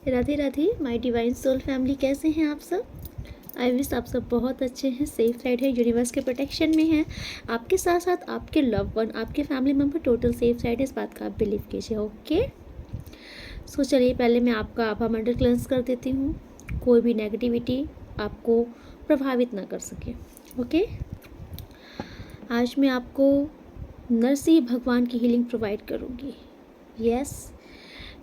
Radhe Radhe my divine soul family, कैसे हैं आप सब। आई विश आप सब बहुत अच्छे हैं, सेफ साइड है, यूनिवर्स के प्रोटेक्शन में हैं। आपके साथ साथ आपके लव वन, आपके family member total safe side है, इस बात का आप बिलीव कीजिए। ओके, सो चलिए पहले मैं आपका आभा मंडल क्लेंस कर देती हूँ, कोई भी नेगेटिविटी आपको प्रभावित ना कर सके। ओके, आज मैं आपको नरसिंह भगवान की हीलिंग प्रोवाइड करूँगी। यस,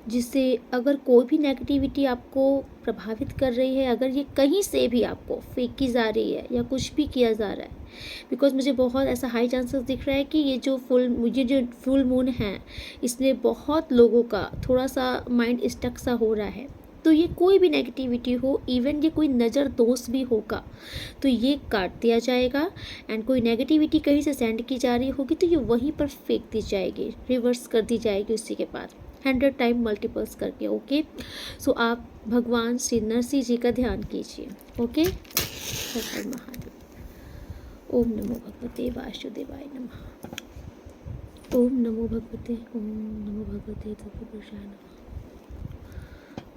जिससे अगर कोई भी नेगेटिविटी आपको प्रभावित कर रही है, अगर ये कहीं से भी आपको फेंकी जा रही है या कुछ भी किया जा रहा है, बिकॉज मुझे बहुत ऐसा हाई चांसेस दिख रहा है कि ये जो फुल मून है, इसमें बहुत लोगों का थोड़ा सा माइंड स्टक सा हो रहा है। तो ये कोई भी नेगेटिविटी हो, इवन ये कोई नज़र दोष भी होगा, तो ये काट दिया जाएगा। एंड कोई नेगेटिविटी कहीं से सेंड की जा रही होगी तो ये वहीं पर फेंक दी जाएगी, रिवर्स कर दी जाएगी उसी के बाद 100 टाइम मल्टीपल्स करके। ओके, सो आप भगवान श्री नरसिंह जी का ध्यान कीजिए। ओके, हर हर महादेव। ओम नमो भगवते वासुदेवाय नमः। ओम नमो भगवते तत्पुरुषाय नमः।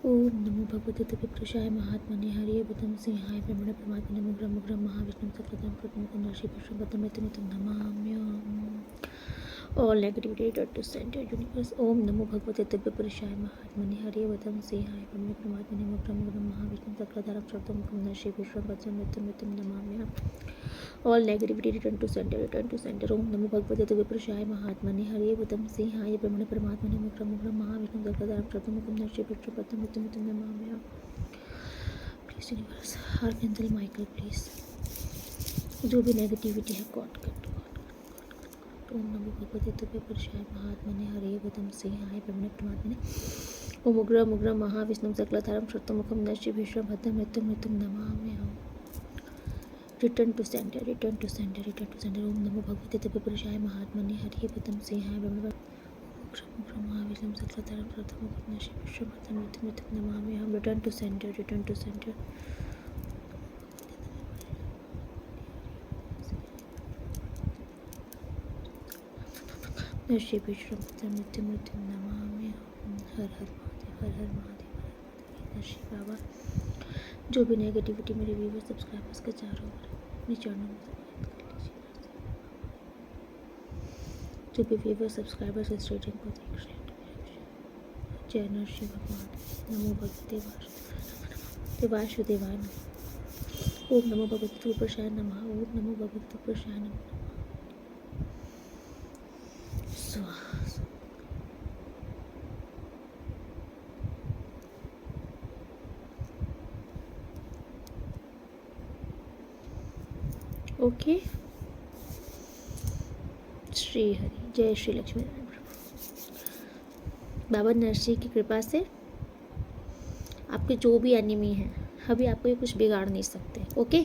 ओम नमो भगवते तत्पुरुषाय महात्मने हरिये बुद्धं सिंहाय ब्रह्मणे परमात्मने मुग्रं मुग्रं महाविष्णुं सततं प्रथमं नरसिंहं नमाम्यहम्। All negativity return to center universe. ओम नमो भगवते दिव्य पुरुषाय महात्मने हरिये वदं सेहाय ब्रह्मणे परमात्मने मुग्रं महाविष्णुं चक्रधरं सर्वतोमुखं नरसिंहं विष्णुं मृत्युं नमाम्यहम्। All negativity return to center. ओम नमो भगवते दिव्य पुरुषाय महात्मने हरिये वदं सेहाय ब्रह्मणे परमात्मने मुग्रं महाविष्णुं चक्रधरं सर्वतोमुखं नरसिंहं विष्णुं मृत्युं नमाम्यहम्। Please universe, archangel Michael please, जो भी नेगेटिविटी है गॉड कर दो। ओम नमो भगवते दिव्य पुरुषाय महात्मने हरिये वदं सेहाय ब्रह्मणे परमात्मने ओम उग्रं महाविष्णुं सकलधारं सर्वतोमुखं नरसिंहं विष्णुं मृत्युं नमाम्यहम्। Return to centre. ओम नमो भगवते दिव्य पुरुषाय महात्मने हरिये वदं सेहाय ब्रह्मणे उग्रं महाविष्णुं सकलधारं सर्वतोमुखं नरसिंहं विष्णुं मृत्युं नमाम्यहम्। Return to centre. नरसिंहं विष्णुं मृत्युं नमाम्यहम्। हर हर महादेव नरसिंह बाबा। जो भी नेगेटिविटी मेरे व्यूअर्स सब्सक्राइबर्स के चारों ओर अपने चरणों में समाहित कर लीजिए। जो भी व्यूअर्स सब्सक्राइबर्स इस रीडिंग को देख रहे हैं, जय नरसिंह भगवान। नमो भगवते वासुदेवाय नमः। ओम नमो भगवते तत्पुरुषाय नमः। ओम नमो भगवते तत्पुरुषाय नमः। ओके, श्री हरि, जय श्री लक्ष्मी नारायण प्रभु। बाबा नरसिंह की कृपा से आपके जो भी एनिमी हैं अभी आपको ये कुछ बिगाड़ नहीं सकते। ओके,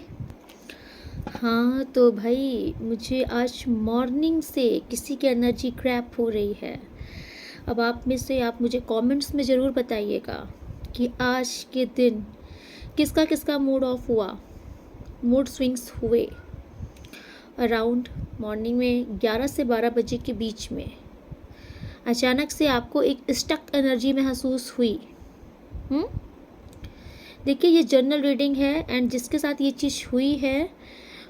हाँ तो भाई मुझे आज मॉर्निंग से किसी की एनर्जी क्रैप हो रही है। अब आप में से आप मुझे कमेंट्स में ज़रूर बताइएगा कि आज के दिन किसका किसका मूड ऑफ हुआ, मूड स्विंग्स हुए। अराउंड मॉर्निंग में 11 से 12 बजे के बीच में अचानक से आपको एक स्टक एनर्जी महसूस हुई। देखिए ये जनरल रीडिंग है एंड जिसके साथ ये चीज़ हुई है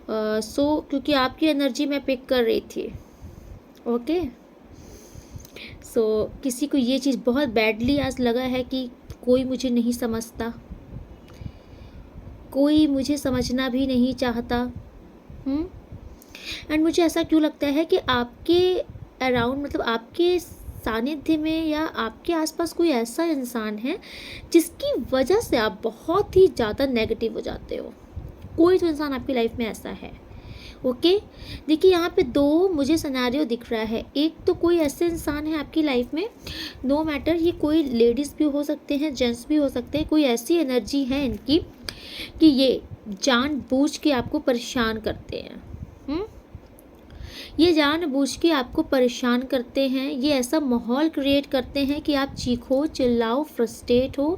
क्योंकि आपकी एनर्जी मैं पिक कर रही थी। ओके, सो किसी को ये चीज़ बहुत बैडली आज लगा है कि कोई मुझे नहीं समझता, कोई मुझे समझना भी नहीं चाहता। एंड मुझे ऐसा क्यों लगता है कि आपके अराउंड, मतलब आपके सानिध्य में या आपके आसपास कोई ऐसा इंसान है जिसकी वजह से आप बहुत ही ज़्यादा नेगेटिव हो जाते हो। कोई तो इंसान आपकी लाइफ में ऐसा है। ओके, देखिए यहाँ पे दो मुझे सिनेरियो दिख रहा है। एक तो कोई ऐसे इंसान है आपकी लाइफ में, नो मैटर ये कोई लेडीज़ भी हो सकते हैं, जेंट्स भी हो सकते हैं, कोई ऐसी एनर्जी है इनकी कि ये जानबूझ के आपको परेशान करते हैं। ये जानबूझ के आपको परेशान करते हैं, ये ऐसा माहौल क्रिएट करते हैं कि आप चीखो, चिल्लाओ, फ्रस्ट्रेट हो,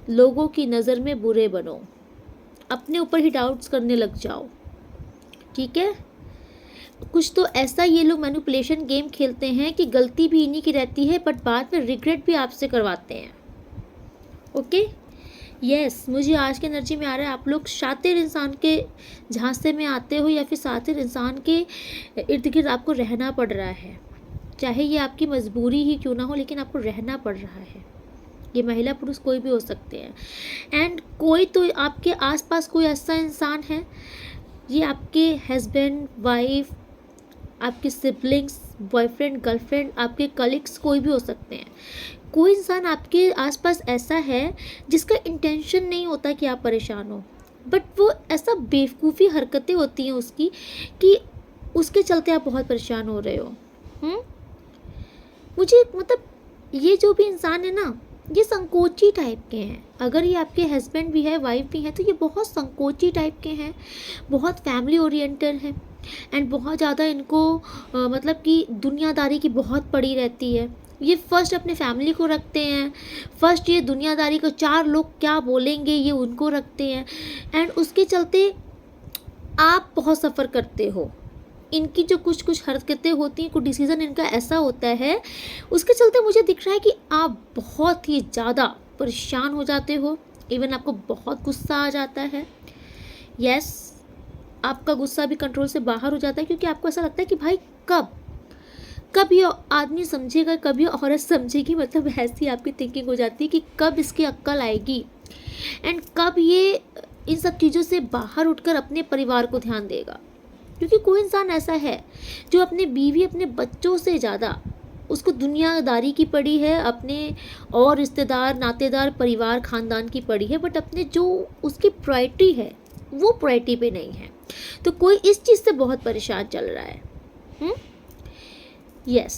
लोगों की नज़र में बुरे बनो, अपने ऊपर ही डाउट्स करने लग जाओ। ठीक है, कुछ तो ऐसा ये लोग मैनिपुलेशन गेम खेलते हैं कि गलती भी इन्हीं की रहती है, बट बाद में रिग्रेट भी आपसे करवाते हैं। ओके, यस, मुझे आज की एनर्जी में आ रहा है आप लोग शातिर इंसान के झांसे में आते हो, या फिर शातिर इंसान के इर्द गिर्द आपको रहना पड़ रहा है। चाहे ये आपकी मजबूरी ही क्यों ना हो, लेकिन आपको रहना पड़ रहा है। ये महिला पुरुष कोई भी हो सकते हैं। एंड कोई तो आपके आसपास कोई ऐसा इंसान है, ये आपके हस्बैंड, वाइफ, आपके सिबलिंग्स, बॉयफ्रेंड, गर्लफ्रेंड, आपके कलीग्स, कोई भी हो सकते हैं। कोई इंसान आपके आसपास ऐसा है जिसका इंटेंशन नहीं होता कि आप परेशान हो, बट वो ऐसा बेवकूफ़ी हरकतें होती हैं उसकी कि उसके चलते आप बहुत परेशान हो रहे हो। मुझे मतलब ये जो भी इंसान है ना, ये संकोची टाइप के हैं। अगर ये आपके हस्बैंड भी है, वाइफ भी है, तो ये बहुत संकोची टाइप के हैं, बहुत फैमिली ओरिएंटेड हैं। एंड बहुत ज़्यादा इनको मतलब कि दुनियादारी की बहुत पड़ी रहती है। ये फर्स्ट अपने फैमिली को रखते हैं, फर्स्ट ये दुनियादारी को, 4 लोग क्या बोलेंगे ये उनको रखते हैं। एंड उसके चलते आप बहुत सफ़र करते हो। इनकी जो कुछ कुछ हरकतें होती हैं, कुछ डिसीज़न इनका ऐसा होता है, उसके चलते मुझे दिख रहा है कि आप बहुत ही ज़्यादा परेशान हो जाते हो। इवन आपको बहुत गुस्सा आ जाता है। यस, आपका गुस्सा भी कंट्रोल से बाहर हो जाता है, क्योंकि आपको ऐसा लगता है कि भाई कब ये आदमी समझेगा, कब ये औरत समझेगी। मतलब ऐसी आपकी थिंकिंग हो जाती है कि कब इसकी अक्ल आएगी, एंड कब ये इन सब चीज़ों से बाहर उठकर अपने परिवार को ध्यान देगा। क्योंकि कोई इंसान ऐसा है जो अपने बीवी, अपने बच्चों से ज़्यादा उसको दुनियादारी की पड़ी है, अपने और रिश्तेदार, नातेदार, परिवार, ख़ानदान की पड़ी है, बट अपने जो उसकी प्रायोरिटी है वो प्रायोरिटी पे नहीं है। तो कोई इस चीज़ से बहुत परेशान चल रहा है। यस,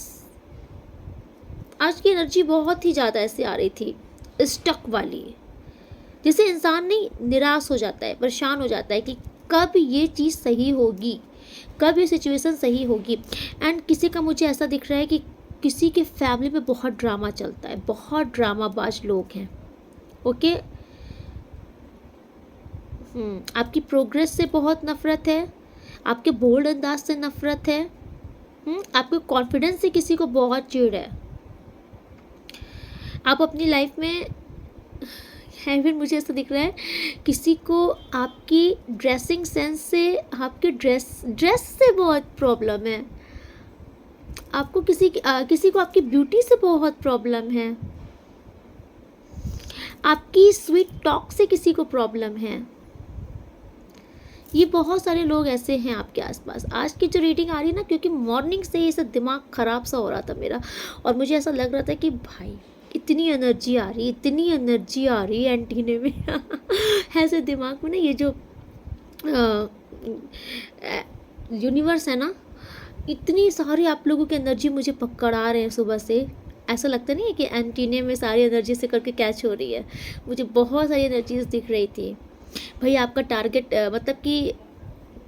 आज की एनर्जी बहुत ही ज़्यादा ऐसे आ रही थी, स्टक वाली, जिससे इंसान नहीं निराश हो जाता है, परेशान हो जाता है कि कब ये चीज़ सही होगी, कब ये सिचुएशन सही होगी। एंड किसी का मुझे ऐसा दिख रहा है कि किसी के फैमिली में बहुत ड्रामा चलता है, बहुत ड्रामाबाज लोग हैं। ओके, आपकी प्रोग्रेस से बहुत नफ़रत है, आपके बोल्ड अंदाज से नफ़रत है, आपके कॉन्फिडेंस से किसी को बहुत चिढ़ है। आप अपनी लाइफ में फिर मुझे ऐसा दिख रहा है किसी को आपकी ड्रेसिंग सेंस से, आपके ड्रेस से बहुत प्रॉब्लम है। आपको किसी को आपकी ब्यूटी से बहुत प्रॉब्लम है, आपकी स्वीट टॉक से किसी को प्रॉब्लम है। ये बहुत सारे लोग ऐसे हैं आपके आसपास। आज की जो रीडिंग आ रही है ना, क्योंकि मॉर्निंग से ही सब दिमाग ख़राब सा हो रहा था मेरा, और मुझे ऐसा लग रहा था कि भाई इतनी एनर्जी आ रही, इतनी एनर्जी आ रही है एंटीने में ऐसे दिमाग में ना, ये जो यूनिवर्स है ना, इतनी सारी आप लोगों की एनर्जी मुझे पकड़ा रहे हैं सुबह से। ऐसा लगता नहीं है कि एंटीने में सारी एनर्जी से करके कैच हो रही है। मुझे बहुत सारी एनर्जीज दिख रही थी। भाई आपका टारगेट मतलब कि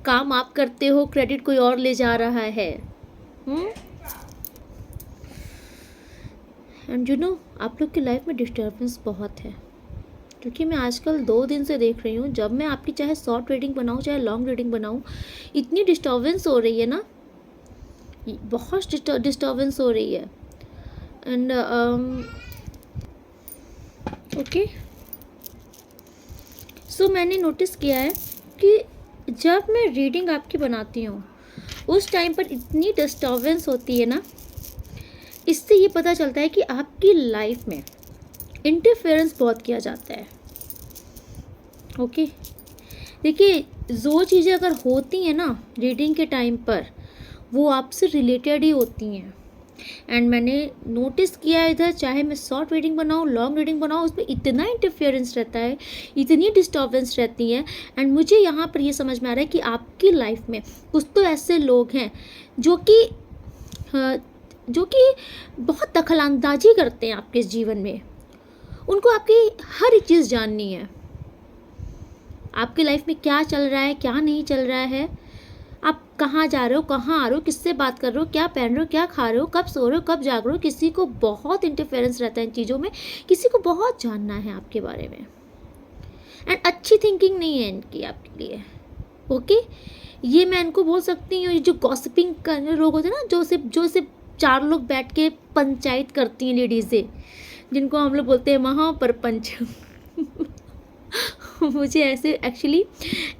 काम आप करते हो, क्रेडिट कोई और ले जा रहा है। एंड यू नो, आप लोग की लाइफ में डिस्टर्बेंस बहुत है, क्योंकि मैं आजकल 2 दिन से देख रही हूँ, जब मैं आपकी चाहे शॉर्ट रीडिंग बनाऊँ चाहे लॉन्ग रीडिंग बनाऊँ, इतनी डिस्टर्बेंस हो रही है ना, बहुत डिस्टर्बेंस हो रही है। एंड ओके, सो मैंने नोटिस किया है कि जब मैं रीडिंग आपकी बनाती हूँ उस टाइम पर इतनी डिस्टर्बेंस होती है ना, इससे ये पता चलता है कि आपकी लाइफ में इंटरफेरेंस बहुत किया जाता है। ओके, देखिए, जो चीज़ें अगर होती हैं ना रीडिंग के टाइम पर, वो आपसे रिलेटेड ही होती हैं। एंड मैंने नोटिस किया इधर, चाहे मैं शॉर्ट रीडिंग बनाऊँ, लॉन्ग रीडिंग बनाऊँ, उसमें इतना इंटरफेरेंस रहता है, इतनी डिस्टर्बेंस रहती है। एंड मुझे यहाँ पर ये समझ में आ रहा है कि आपकी लाइफ में कुछ तो ऐसे लोग हैं जो कि बहुत दखलंदाजी करते हैं आपके जीवन में। उनको आपकी हर एक चीज़ जाननी है, आपकी लाइफ में क्या चल रहा है, क्या नहीं चल रहा है, आप कहाँ जा रहे हो, कहाँ आ रहे हो, किससे बात कर रहे हो, क्या पहन रहे हो, क्या खा रहे हो, कब सो रहे हो, कब जाग रहे हो। किसी को बहुत इंटरफेरेंस रहता है इन चीज़ों में, किसी को बहुत जानना है आपके बारे में। एंड अच्छी थिंकिंग नहीं है इनकी आपके लिए। ओके, ये मैं इनको बोल सकती हूँ, ये जो गॉसिपिंग करने लोग होते हैं ना, जो सिर्फ 4 लोग बैठ के पंचायत करती हैं लेडीज़ें, जिनको हम लोग बोलते हैं महाप्रपंच। मुझे ऐसे एक्चुअली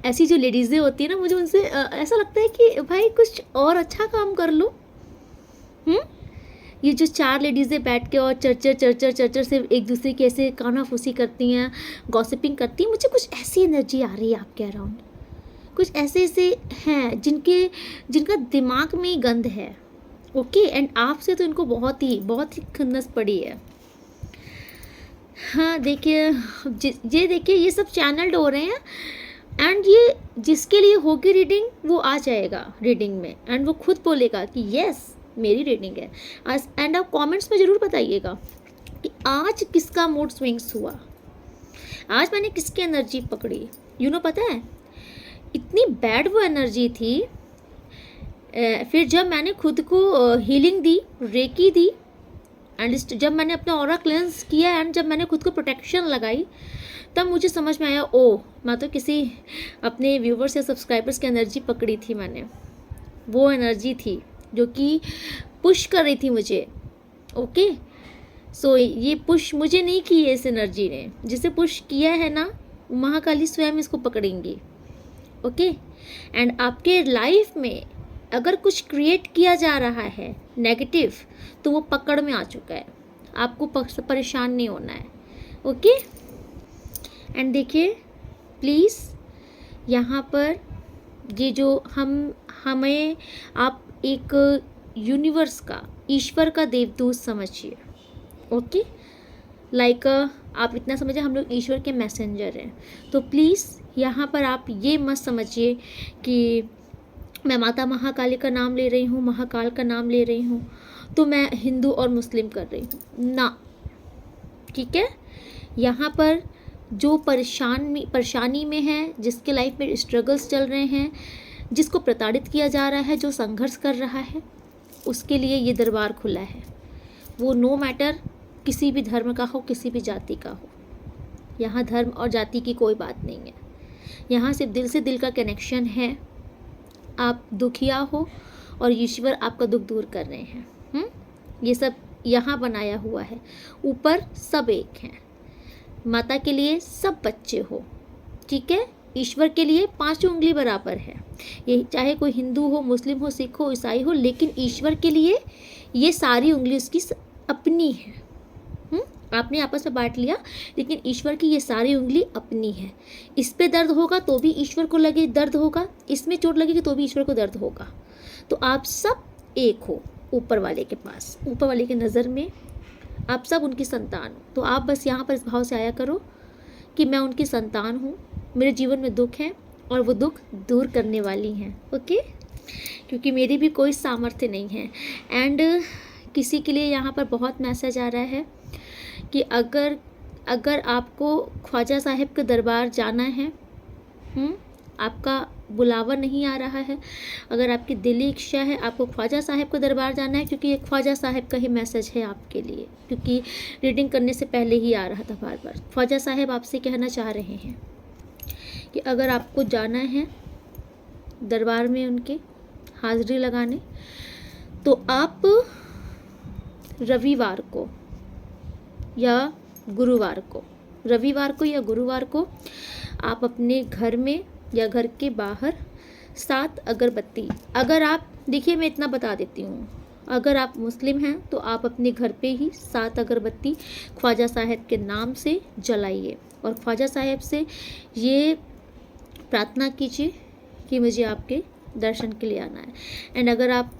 ऐसी जो लेडीज़ें होती है ना, मुझे उनसे ऐसा लगता है कि भाई कुछ और अच्छा काम कर लो। ये जो 4 लेडीज़ें बैठ के और चर्चा से एक दूसरे की ऐसे कानाफूसी करती हैं, गॉसिपिंग करती हैं, मुझे कुछ ऐसी एनर्जी आ रही है आपके अराउंड। कुछ ऐसे ऐसे हैं जिनका दिमाग में ही गंद है। ओके, एंड आपसे तो इनको बहुत ही खुन्नस पड़ी है। हाँ देखिए, ये देखिए, ये सब चैनल्ड हो रहे हैं, एंड ये जिसके लिए होगी रीडिंग वो आ जाएगा रीडिंग में, एंड वो खुद बोलेगा कि यस मेरी रीडिंग है आज। एंड आप कमेंट्स में ज़रूर बताइएगा कि आज किसका मूड स्विंग्स हुआ, आज मैंने किसकी एनर्जी पकड़ी। पता है इतनी बैड वो एनर्जी थी। फिर जब मैंने खुद को हीलिंग दी, रेकी दी, एंड जब मैंने अपना ऑरा क्लेंस किया, एंड जब मैंने खुद को प्रोटेक्शन लगाई, तब मुझे समझ में आया ओ मैं तो किसी अपने व्यूवर्स या सब्सक्राइबर्स की एनर्जी पकड़ी थी मैंने। वो एनर्जी थी जो कि पुश कर रही थी मुझे। ओके, सो ये पुश मुझे नहीं की है इस एनर्जी ने, जिसे पुश किया है ना महाकाली स्वयं इसको पकड़ेंगी। ओके, एंड आपके लाइफ में अगर कुछ क्रिएट किया जा रहा है नेगेटिव, तो वो पकड़ में आ चुका है, आपको परेशान नहीं होना है। ओके, एंड देखिए प्लीज़ यहाँ पर ये जो हमें आप एक यूनिवर्स का, ईश्वर का देवदूत समझिए। ओके, लाइक आप इतना समझिए हम लोग ईश्वर के मैसेंजर हैं। तो प्लीज़ यहाँ पर आप ये मत समझिए कि मैं माता महाकाली का नाम ले रही हूँ, महाकाल का नाम ले रही हूँ, तो मैं हिंदू और मुस्लिम कर रही हूँ ना। ठीक है, यहाँ पर जो परेशानी में है, जिसके लाइफ में स्ट्रगल्स चल रहे हैं, जिसको प्रताड़ित किया जा रहा है, जो संघर्ष कर रहा है, उसके लिए ये दरबार खुला है। वो नो मैटर किसी भी धर्म का हो, किसी भी जाति का हो। यहाँ धर्म और जाति की कोई बात नहीं है। यहाँ सिर्फ दिल से दिल का कनेक्शन है। आप दुखिया हो और ईश्वर आपका दुख दूर कर रहे हैं। ये सब यहाँ बनाया हुआ है। ऊपर सब एक हैं। माता के लिए सब बच्चे हो, ठीक है। ईश्वर के लिए 5 उंगली बराबर है। ये चाहे कोई हिंदू हो, मुस्लिम हो, सिख हो, ईसाई हो, लेकिन ईश्वर के लिए ये सारी उंगली उसकी अपनी है। आपने आपस में बांट लिया, लेकिन ईश्वर की ये सारी उंगली अपनी है। इस पे दर्द होगा तो भी ईश्वर को लगे दर्द होगा, इसमें चोट लगेगी तो भी ईश्वर को दर्द होगा। तो आप सब एक हो ऊपर वाले के पास, ऊपर वाले की नज़र में आप सब उनकी संतान हो। तो आप बस यहाँ पर इस भाव से आया करो कि मैं उनकी संतान हूँ, मेरे जीवन में दुख है और वो दुख दूर करने वाली हैं। ओके, क्योंकि मेरी भी कोई सामर्थ्य नहीं है। एंड किसी के लिए यहाँ पर बहुत मैसेज आ रहा है कि अगर आपको ख्वाजा साहब के दरबार जाना है, आपका बुलावा नहीं आ रहा है, अगर आपकी दिली इच्छा है आपको ख्वाजा साहब के दरबार जाना है, क्योंकि ये ख्वाजा साहब का ही मैसेज है आपके लिए, क्योंकि रीडिंग करने से पहले ही आ रहा था बार बार। ख्वाजा साहब आपसे कहना चाह रहे हैं कि अगर आपको जाना है दरबार में उनके हाज़िरी लगाने, तो आप रविवार को या गुरुवार को आप अपने घर में या घर के बाहर 7 अगरबत्ती, अगर आप देखिए मैं इतना बता देती हूँ, अगर आप मुस्लिम हैं तो आप अपने घर पे ही 7 अगरबत्ती ख्वाजा साहब के नाम से जलाइए और ख्वाजा साहब से ये प्रार्थना कीजिए कि मुझे आपके दर्शन के लिए आना है। एंड अगर आप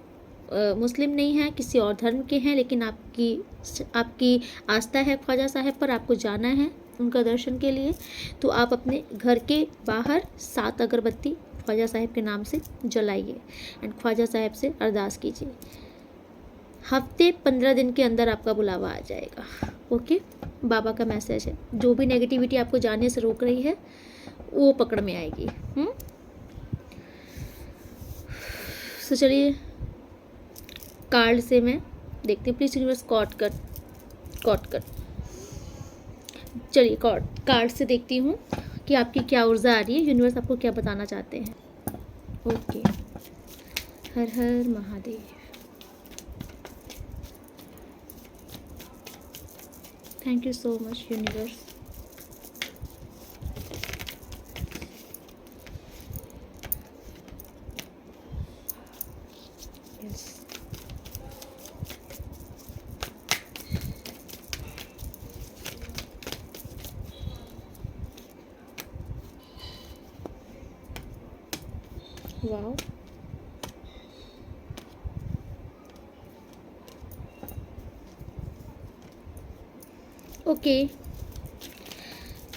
मुस्लिम नहीं हैं, किसी और धर्म के हैं, लेकिन आपकी आस्था है ख्वाजा साहब पर, आपको जाना है उनका दर्शन के लिए, तो आप अपने घर के बाहर 7 अगरबत्ती ख्वाजा साहब के नाम से जलाइए एंड ख्वाजा साहब से अरदास कीजिए। हफ्ते 15 दिन के अंदर आपका बुलावा आ जाएगा। ओके, बाबा का मैसेज है। जो भी नेगेटिविटी आपको जाने से रोक रही है वो पकड़ में आएगी। तो चलिए कार्ड से मैं देखती हूँ। प्लीज़ यूनिवर्स कॉट कर चलिए कार्ड से देखती हूँ कि आपकी क्या ऊर्जा आ रही है, यूनिवर्स आपको क्या बताना चाहते हैं। ओके, हर हर Mahadev. Thank you so much universe. Yes, wow, okay.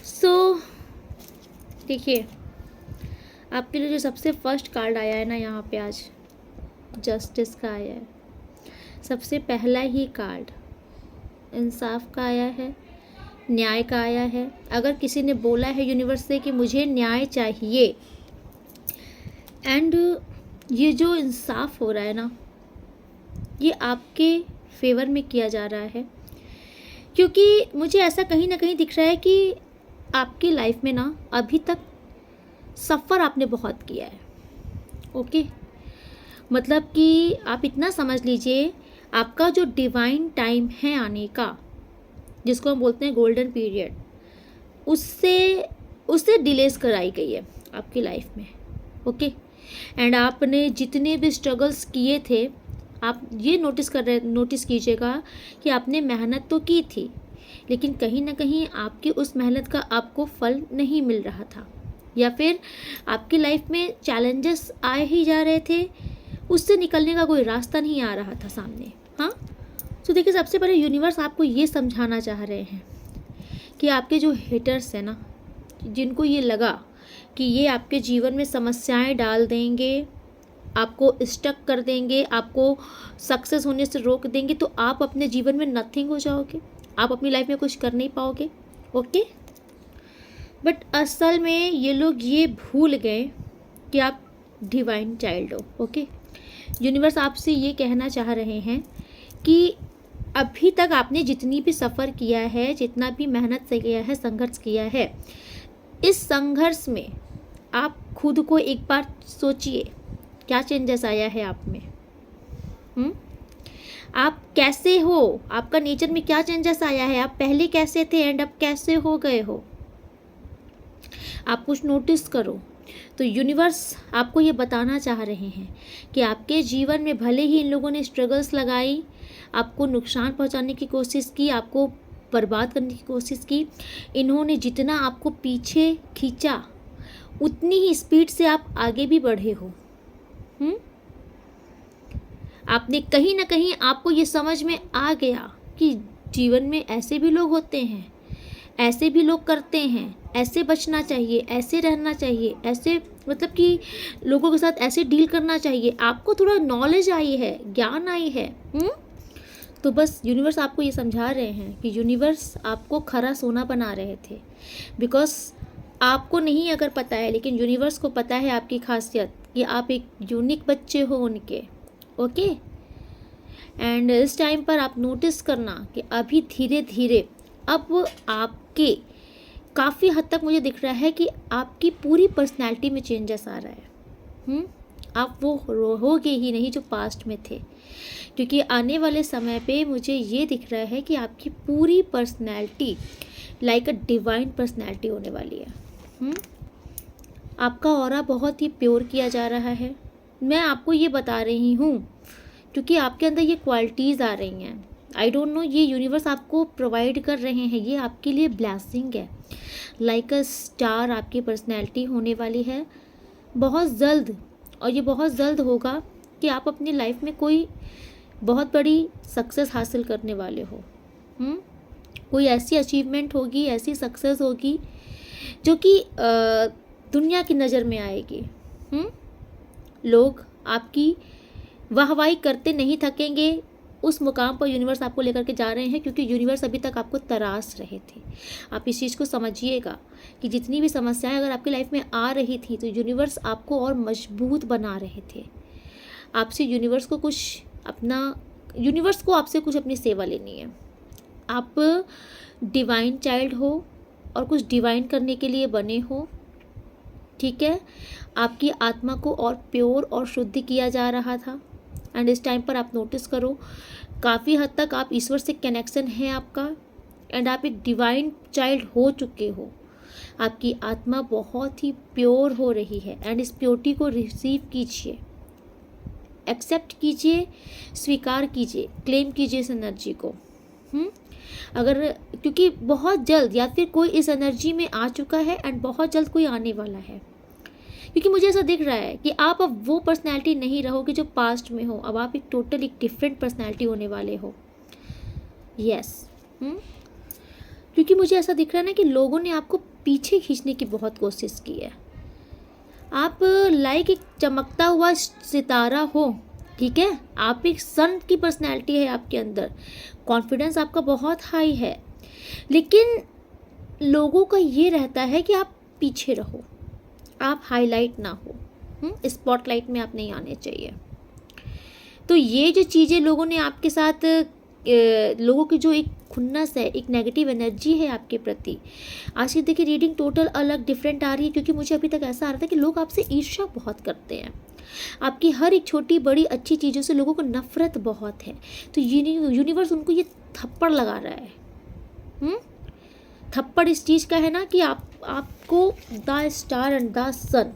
So देखिए, आपके लिए जो सबसे फर्स्ट कार्ड आया है ना यहाँ पे आज, जस्टिस का आया है। सबसे पहला ही कार्ड इंसाफ का आया है, न्याय का आया है। अगर किसी ने बोला है यूनिवर्स से कि मुझे न्याय चाहिए, एंड ये जो इंसाफ हो रहा है ना, ये आपके फेवर में किया जा रहा है, क्योंकि मुझे ऐसा कहीं ना कहीं दिख रहा है कि आपकी लाइफ में ना अभी तक सफ़र आपने बहुत किया है। ओके, मतलब कि आप इतना समझ लीजिए, आपका जो डिवाइन टाइम है आने का, जिसको हम बोलते हैं गोल्डन पीरियड, उससे डिलेस कराई गई है आपकी लाइफ में। ओके, एंड आपने जितने भी स्ट्रगल्स किए थे, आप ये नोटिस कीजिएगा कि आपने मेहनत तो की थी, लेकिन कहीं ना कहीं आपकी उस मेहनत का आपको फल नहीं मिल रहा था, या फिर आपकी लाइफ में चैलेंजेस आए ही जा रहे थे, उससे निकलने का कोई रास्ता नहीं आ रहा था सामने। हाँ, तो देखिए, सबसे पहले यूनिवर्स आपको ये समझाना चाह रहे हैं कि आपके जो हेटर्स हैं ना, जिनको ये लगा कि ये आपके जीवन में समस्याएं डाल देंगे, आपको स्टक कर देंगे, आपको सक्सेस होने से रोक देंगे, तो आप अपने जीवन में नथिंग हो जाओगे, आप अपनी लाइफ में कुछ कर नहीं पाओगे। ओके, बट असल में ये लोग ये भूल गए कि आप डिवाइन चाइल्ड हो। ओके, यूनिवर्स आपसे ये कहना चाह रहे हैं कि अभी तक आपने जितनी भी सफ़र किया है, जितना भी मेहनत से किया है, संघर्ष किया है, इस संघर्ष में आप खुद को एक बार सोचिए, क्या चेंजेस आया है आप में। आप कैसे हो, आपका नेचर में क्या चेंजेस आया है, आप पहले कैसे थे एंड अब कैसे हो गए हो, आप कुछ नोटिस करो। तो यूनिवर्स आपको ये बताना चाह रहे हैं कि आपके जीवन में भले ही इन लोगों ने स्ट्रगल्स लगाई, आपको नुकसान पहुंचाने की कोशिश की, आपको बर्बाद करने की कोशिश की, इन्होंने जितना आपको पीछे खींचा, उतनी ही स्पीड से आप आगे भी बढ़े हो। आपने कहीं ना कहीं, आपको ये समझ में आ गया कि जीवन में ऐसे भी लोग होते हैं, ऐसे भी लोग करते हैं, ऐसे बचना चाहिए, ऐसे रहना चाहिए, ऐसे मतलब कि लोगों के साथ ऐसे डील करना चाहिए। आपको थोड़ा नॉलेज आई है, ज्ञान आई है। तो बस यूनिवर्स आपको ये समझा रहे हैं कि यूनिवर्स आपको खरा सोना बना रहे थे, बिकॉज आपको नहीं अगर पता है, लेकिन यूनिवर्स को पता है आपकी खासियत, कि आप एक यूनिक बच्चे हो उनके। ओके, एंड इस टाइम पर आप नोटिस करना कि अभी धीरे धीरे अब आपके काफ़ी हद तक मुझे दिख रहा है कि आपकी पूरी पर्सनैलिटी में चेंजेस आ रहा है। आप वो रहोगे ही नहीं जो पास्ट में थे, क्योंकि आने वाले समय पे मुझे ये दिख रहा है कि आपकी पूरी personality like a divine personality होने वाली है। आपका ऑरा बहुत ही प्योर किया जा रहा है। मैं आपको ये बता रही हूँ क्योंकि आपके अंदर ये क्वालिटीज़ आ रही हैं। आई डोंट नो, ये यूनिवर्स आपको प्रोवाइड कर रहे हैं, ये आपके लिए ब्लेसिंग है। लाइक अ स्टार आपकी पर्सनैलिटी होने वाली है बहुत जल्द, और ये बहुत जल्द होगा कि आप अपनी लाइफ में कोई बहुत बड़ी सक्सेस हासिल करने वाले हो। कोई ऐसी अचीवमेंट होगी, ऐसी सक्सेस होगी जो कि दुनिया की नज़र में आएगी। लोग आपकी वाहवाही करते नहीं थकेंगे। उस मुकाम पर यूनिवर्स आपको लेकर के जा रहे हैं, क्योंकि यूनिवर्स अभी तक आपको तराश रहे थे। आप इस चीज़ को समझिएगा कि जितनी भी समस्याएं अगर आपकी लाइफ में आ रही थी, तो यूनिवर्स आपको और मजबूत बना रहे थे। आपसे यूनिवर्स को आपसे कुछ अपनी सेवा लेनी है। आप डिवाइन चाइल्ड हो और कुछ डिवाइन करने के लिए बने हो। ठीक है, आपकी आत्मा को और प्योर और शुद्ध किया जा रहा था। एंड इस टाइम पर आप नोटिस करो, काफ़ी हद तक आप ईश्वर से कनेक्शन है आपका, एंड आप एक डिवाइन चाइल्ड हो चुके हो। आपकी आत्मा बहुत ही प्योर हो रही है एंड इस प्योरिटी को रिसीव कीजिए, एक्सेप्ट कीजिए, स्वीकार कीजिए, क्लेम कीजिए इस एनर्जी को। अगर क्योंकि बहुत जल्द या फिर कोई इस एनर्जी में आ चुका है एंड बहुत जल्द कोई आने वाला है, क्योंकि मुझे ऐसा दिख रहा है कि आप अब वो पर्सनैलिटी नहीं रहोगे जो पास्ट में हो। अब आप एक टोटल एक डिफरेंट पर्सनैलिटी होने वाले हो। यस क्योंकि मुझे ऐसा दिख रहा है ना कि लोगों ने आपको पीछे खींचने की बहुत कोशिश की है। आप लाइक एक चमकता हुआ सितारा हो, ठीक है, आप एक सन की पर्सनैलिटी है आपके अंदर, कॉन्फिडेंस आपका बहुत हाई है, लेकिन लोगों का ये रहता है कि आप पीछे रहो, आप हाईलाइट ना हो, स्पॉटलाइट में आप नहीं आने चाहिए। तो ये जो चीज़ें लोगों ने आपके साथ लोगों की जो एक खुन्नस है, एक नेगेटिव एनर्जी है आपके प्रति, आज की देखिए रीडिंग टोटल अलग डिफरेंट आ रही है, क्योंकि मुझे अभी तक ऐसा आ रहा था कि लोग आपसे ईर्ष्या बहुत करते हैं, आपकी हर एक छोटी बड़ी अच्छी चीज़ों से लोगों को नफरत बहुत है। तो यूनिवर्स उनको ये थप्पड़ लगा रहा है। थप्पड़ इस चीज़ का है ना कि आपको द स्टार एंड द सन,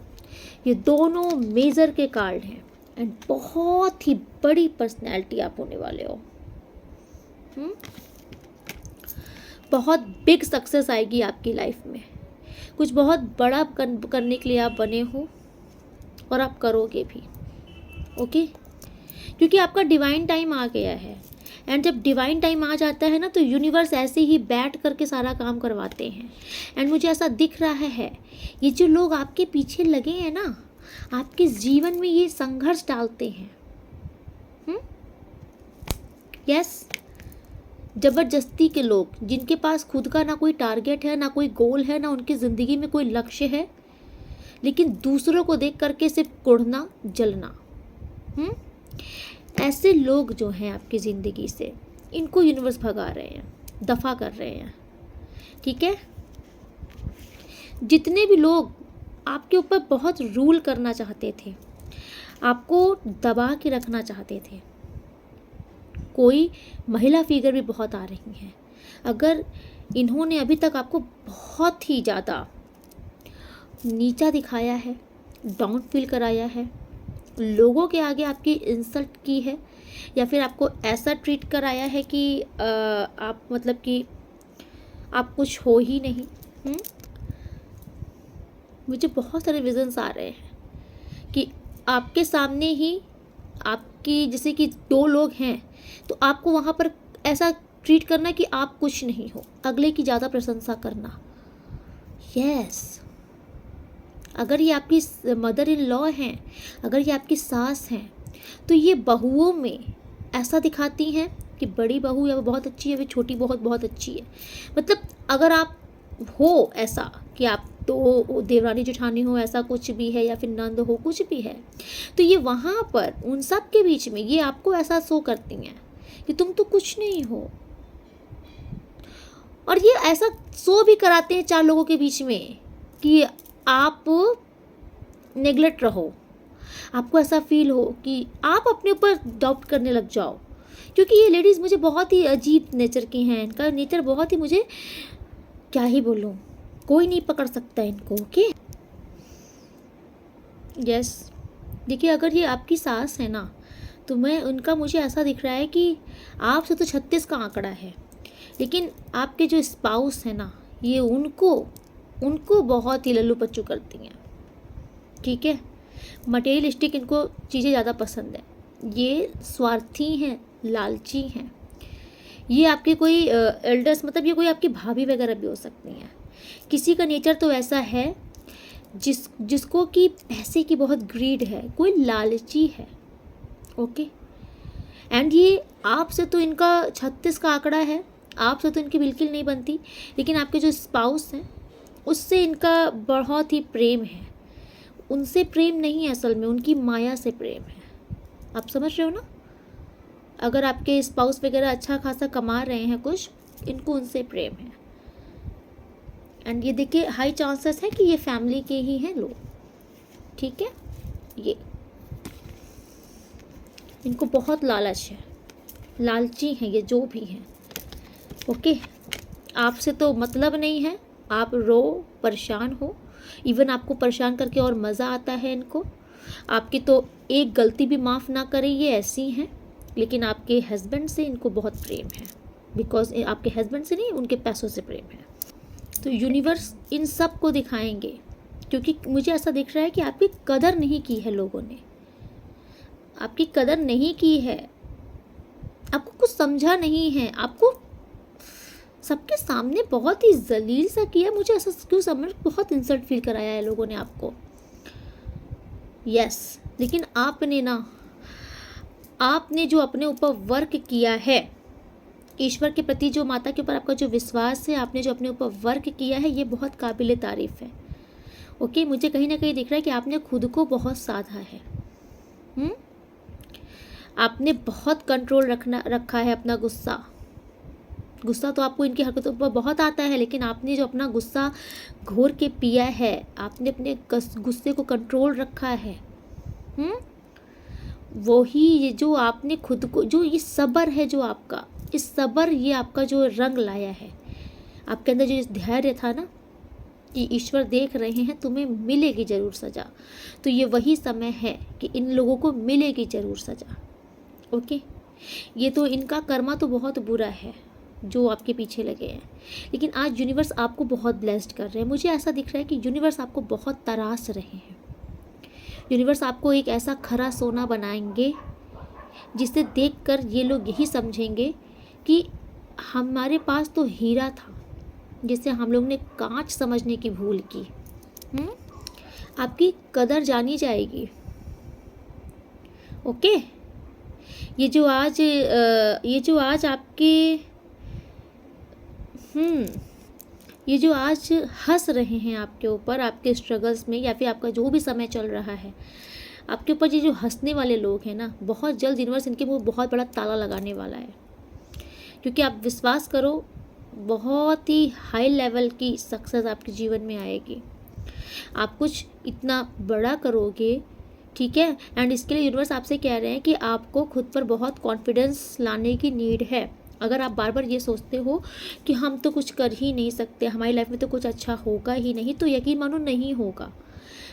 ये दोनों मेजर के कार्ड हैं एंड बहुत ही बड़ी पर्सनैलिटी आप होने वाले हो। बहुत बिग सक्सेस आएगी आपकी लाइफ में, कुछ बहुत बड़ा करने के लिए आप बने हो और आप करोगे भी। ओके, क्योंकि आपका डिवाइन टाइम आ गया है एंड जब डिवाइन टाइम आ जाता है ना तो यूनिवर्स ऐसे ही बैठ करके सारा काम करवाते हैं। एंड मुझे ऐसा दिख रहा है ये जो लोग आपके पीछे लगे हैं ना, आपके जीवन में ये संघर्ष डालते हैं। यस, जबरदस्ती के लोग जिनके पास खुद का ना कोई टारगेट है, ना कोई गोल है, ना उनकी ज़िंदगी में कोई लक्ष्य है, लेकिन दूसरों को देख करके सिर्फ कुढ़ना जलना। ऐसे लोग जो हैं आपकी ज़िंदगी से, इनको यूनिवर्स भगा रहे हैं, दफ़ा कर रहे हैं। ठीक है, जितने भी लोग आपके ऊपर बहुत रूल करना चाहते थे, आपको दबा के रखना चाहते थे, कोई महिला फिगर भी बहुत आ रही हैं, अगर इन्होंने अभी तक आपको बहुत ही ज़्यादा नीचा दिखाया है, डाउन फील कराया है, लोगों के आगे आपकी इंसल्ट की है, या फिर आपको ऐसा ट्रीट कराया है कि आप मतलब कि आप कुछ हो ही नहीं। मुझे बहुत सारे विजन्स आ रहे हैं कि आपके सामने ही आपकी जैसे कि दो लोग हैं, तो आपको वहाँ पर ऐसा ट्रीट करना कि आप कुछ नहीं हो, अगले की ज़्यादा प्रशंसा करना। यस, अगर ये आपकी मदर इन लॉ हैं, अगर ये आपकी सास हैं, तो ये बहुओं में ऐसा दिखाती हैं कि बड़ी बहू या वो बहुत अच्छी है, वो छोटी बहुत अच्छी है। मतलब अगर आप हो ऐसा कि आप तो देवरानी जेठानी हो, ऐसा कुछ भी है, या फिर नंद हो, कुछ भी है, तो ये वहाँ पर उन सब के बीच में ये आपको ऐसा शो करती हैं कि तुम तो कुछ नहीं हो। और ये ऐसा शो भी कराते हैं चार लोगों के बीच में कि आप नेग्लेक्ट रहो, आपको ऐसा फील हो कि आप अपने ऊपर डाउट करने लग जाओ। क्योंकि ये लेडीज़ मुझे बहुत ही अजीब नेचर की हैं, इनका नेचर बहुत ही, मुझे क्या ही बोलूँ, कोई नहीं पकड़ सकता इनको। ओके, यस, देखिए अगर ये आपकी सास है ना, तो उनका मुझे ऐसा दिख रहा है कि आपसे तो 36 का आंकड़ा है, लेकिन आपके जो स्पाउस है ना, ये उनको बहुत ही लल्लू पच्चू करती हैं। ठीक है, मटेरियलिस्टिक इनको चीज़ें ज़्यादा पसंद है, ये स्वार्थी हैं, लालची हैं। ये आपके कोई एल्डर्स, मतलब ये कोई आपकी भाभी वगैरह भी हो सकती हैं। किसी का नेचर तो ऐसा है जिसको कि पैसे की बहुत ग्रीड है, कोई लालची है। ओके, एंड ये आपसे तो इनका 36 का आंकड़ा है, आपसे तो इनकी बिल्कुल नहीं बनती, लेकिन आपके जो स्पाउस हैं उससे इनका बहुत ही प्रेम है। उनसे प्रेम नहीं है असल में, उनकी माया से प्रेम है। आप समझ रहे हो ना, अगर आपके स्पाउस वगैरह अच्छा खासा कमा रहे हैं कुछ, इनको उनसे प्रेम है। एंड ये देखिए हाई चांसेस है कि ये फैमिली के ही हैं लोग। ठीक है, ये इनको बहुत लालच है, लालची हैं ये जो भी हैं। ओके, आपसे तो मतलब नहीं है, आप रो परेशान हो, इवन आपको परेशान करके और मज़ा आता है इनको। आपकी तो एक गलती भी माफ़ ना करें, ये ऐसी हैं। लेकिन आपके हस्बैंड से इनको बहुत प्रेम है, बिकॉज आपके हस्बैंड से नहीं, उनके पैसों से प्रेम है। तो यूनिवर्स इन सब को दिखाएंगे, क्योंकि मुझे ऐसा दिख रहा है कि आपकी कदर नहीं की है लोगों ने, आपकी कदर नहीं की है, आपको कुछ समझा नहीं है, आपको सबके सामने बहुत ही जलील सा किया। मुझे ऐसा क्यों समझ, बहुत इंसल्ट फील कराया है लोगों ने आपको। यस, लेकिन आपने जो अपने ऊपर वर्क किया है, ईश्वर के प्रति जो, माता के ऊपर आपका जो विश्वास है, आपने जो अपने ऊपर वर्क किया है, ये बहुत काबिल तारीफ़ है। ओके, मुझे कहीं ना कहीं दिख रहा है कि आपने खुद को बहुत साधा है। आपने बहुत कंट्रोल रखा है अपना गुस्सा तो आपको इनकी हरकतों पर बहुत आता है, लेकिन आपने जो अपना गुस्सा घोर के पिया है, आपने अपने गुस्से को कंट्रोल रखा है। वही ये जो आपने खुद को, जो ये सब्र है, जो आपका इस सब्र, ये आपका जो रंग लाया है, आपके अंदर जो इस धैर्य था ना, कि ईश्वर देख रहे हैं, तुम्हें मिलेगी ज़रूर सज़ा। तो ये वही समय है कि इन लोगों को मिलेगी ज़रूर सज़ा। ओके, ये तो इनका कर्मा तो बहुत बुरा है जो आपके पीछे लगे हैं, लेकिन आज यूनिवर्स आपको बहुत ब्लेस्ड कर रहे हैं। मुझे ऐसा दिख रहा है कि यूनिवर्स आपको बहुत तराश रहे हैं। यूनिवर्स आपको एक ऐसा खरा सोना बनाएंगे जिसे देखकर ये लोग यही समझेंगे कि हमारे पास तो हीरा था, जिसे हम लोग ने कांच समझने की भूल की। आपकी कदर जानी जाएगी। ओके, ये जो आज आपके ये जो आज हंस रहे हैं आपके ऊपर, आपके स्ट्रगल्स में, या फिर आपका जो भी समय चल रहा है, आपके ऊपर ये जो हंसने वाले लोग हैं ना, बहुत जल्द यूनिवर्स इनके मुंह बहुत बड़ा ताला लगाने वाला है। क्योंकि आप विश्वास करो, बहुत ही हाई लेवल की सक्सेस आपके जीवन में आएगी। आप कुछ इतना बड़ा करोगे, ठीक है। एंड इसके लिए यूनिवर्स आपसे कह रहे हैं कि आपको खुद पर बहुत कॉन्फिडेंस लाने की नीड है। अगर आप बार बार ये सोचते हो कि हम तो कुछ कर ही नहीं सकते, हमारी लाइफ में तो कुछ अच्छा होगा ही नहीं, तो यकीन मानो नहीं होगा।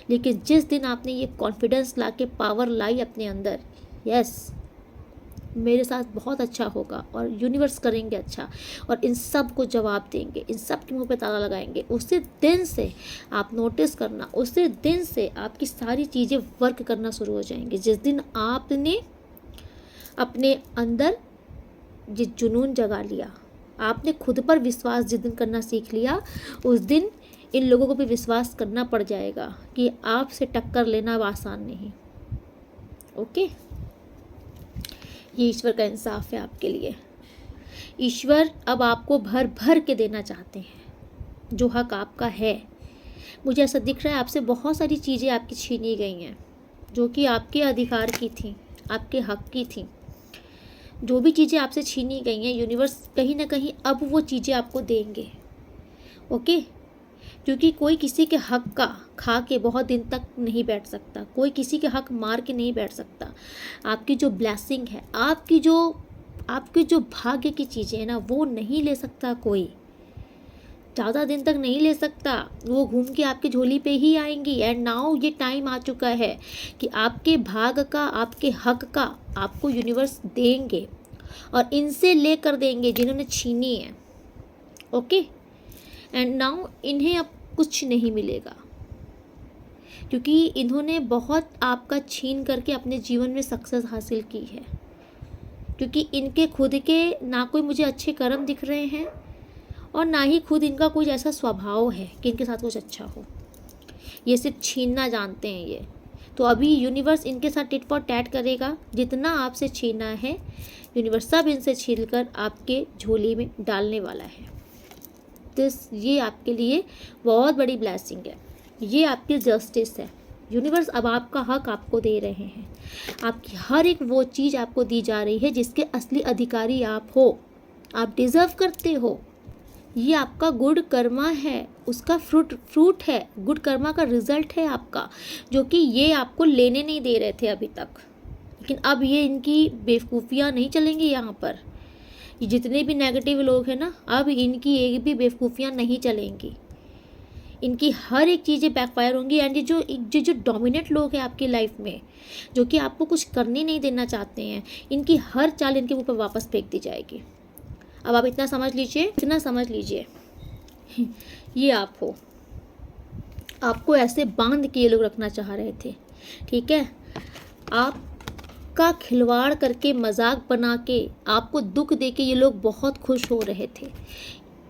लेकिन जिस दिन आपने ये कॉन्फिडेंस ला के पावर लाई अपने अंदर, यस मेरे साथ बहुत अच्छा होगा और यूनिवर्स करेंगे अच्छा, और इन सब को जवाब देंगे, इन सब के मुंह पे ताला लगाएंगे, उसी दिन से आप नोटिस करना, उसी दिन से आपकी सारी चीज़ें वर्क करना शुरू हो जाएंगी। जिस दिन आपने अपने अंदर ये जुनून जगा लिया, आपने खुद पर विश्वास जिस दिन करना सीख लिया, उस दिन इन लोगों को भी विश्वास करना पड़ जाएगा कि आपसे टक्कर लेना आसान नहीं। ओके, ये ईश्वर का इंसाफ है आपके लिए। ईश्वर अब आपको भर भर के देना चाहते हैं जो हक आपका है। मुझे ऐसा दिख रहा है आपसे बहुत सारी चीज़ें आपकी छीनी गई हैं, जो कि आपके अधिकार की थी, आपके हक की थी। जो भी चीज़ें आपसे छीनी गई हैं, यूनिवर्स कहीं ना कहीं अब वो चीज़ें आपको देंगे। ओके, क्योंकि कोई किसी के हक का खा के बहुत दिन तक नहीं बैठ सकता, कोई किसी के हक मार के नहीं बैठ सकता। आपकी जो ब्लेसिंग है, आपकी जो भाग्य की चीज़ें हैं ना, वो नहीं ले सकता कोई, ज़्यादा दिन तक नहीं ले सकता। वो घूम के आपकी झोली पे ही आएंगी। एंड नाउ ये टाइम आ चुका है कि आपके भाग का, आपके हक का आपको यूनिवर्स देंगे, और इनसे लेकर देंगे जिन्होंने छीनी है। ओके, एंड नाउ इन्हें अब कुछ नहीं मिलेगा, क्योंकि इन्होंने बहुत आपका छीन करके अपने जीवन में सक्सेस हासिल की है। क्योंकि इनके खुद के ना कोई मुझे अच्छे कर्म दिख रहे हैं, और ना ही खुद इनका कोई ऐसा स्वभाव है कि इनके साथ कुछ अच्छा हो। ये सिर्फ छीनना जानते हैं ये। तो अभी यूनिवर्स इनके साथ टिट फॉर टैट करेगा। जितना आपसे छीना है, यूनिवर्स सब इनसे छीन कर आपके झोली में डालने वाला है। तो ये आपके लिए बहुत बड़ी ब्लेसिंग है, ये आपकी जस्टिस है। यूनिवर्स अब आपका हक आपको दे रहे हैं। आपकी हर एक वो चीज़ आपको दी जा रही है जिसके असली अधिकारी आप हो, आप डिज़र्व करते हो। ये आपका गुड कर्मा है, उसका फ्रूट है, गुड कर्मा का रिजल्ट है आपका, जो कि ये आपको लेने नहीं दे रहे थे अभी तक। लेकिन अब ये इनकी बेवकूफ़ियाँ नहीं चलेंगी यहाँ पर। ये जितने भी नेगेटिव लोग हैं ना, अब इनकी एक भी बेवकूफ़ियाँ नहीं चलेंगी, इनकी हर एक चीज़ें बैकफायर होंगी। एंड ये जो डोमिनेट लोग हैं आपकी लाइफ में, जो कि आपको कुछ करने नहीं देना चाहते हैं, इनकी हर चाल इनके ऊपर वापस फेंक दी जाएगी। अब आप इतना समझ लीजिए ये आप हो, आपको ऐसे बांध के ये लोग रखना चाह रहे थे, ठीक है। आपका खिलवाड़ करके, मजाक बना के, आपको दुख दे के ये लोग बहुत खुश हो रहे थे।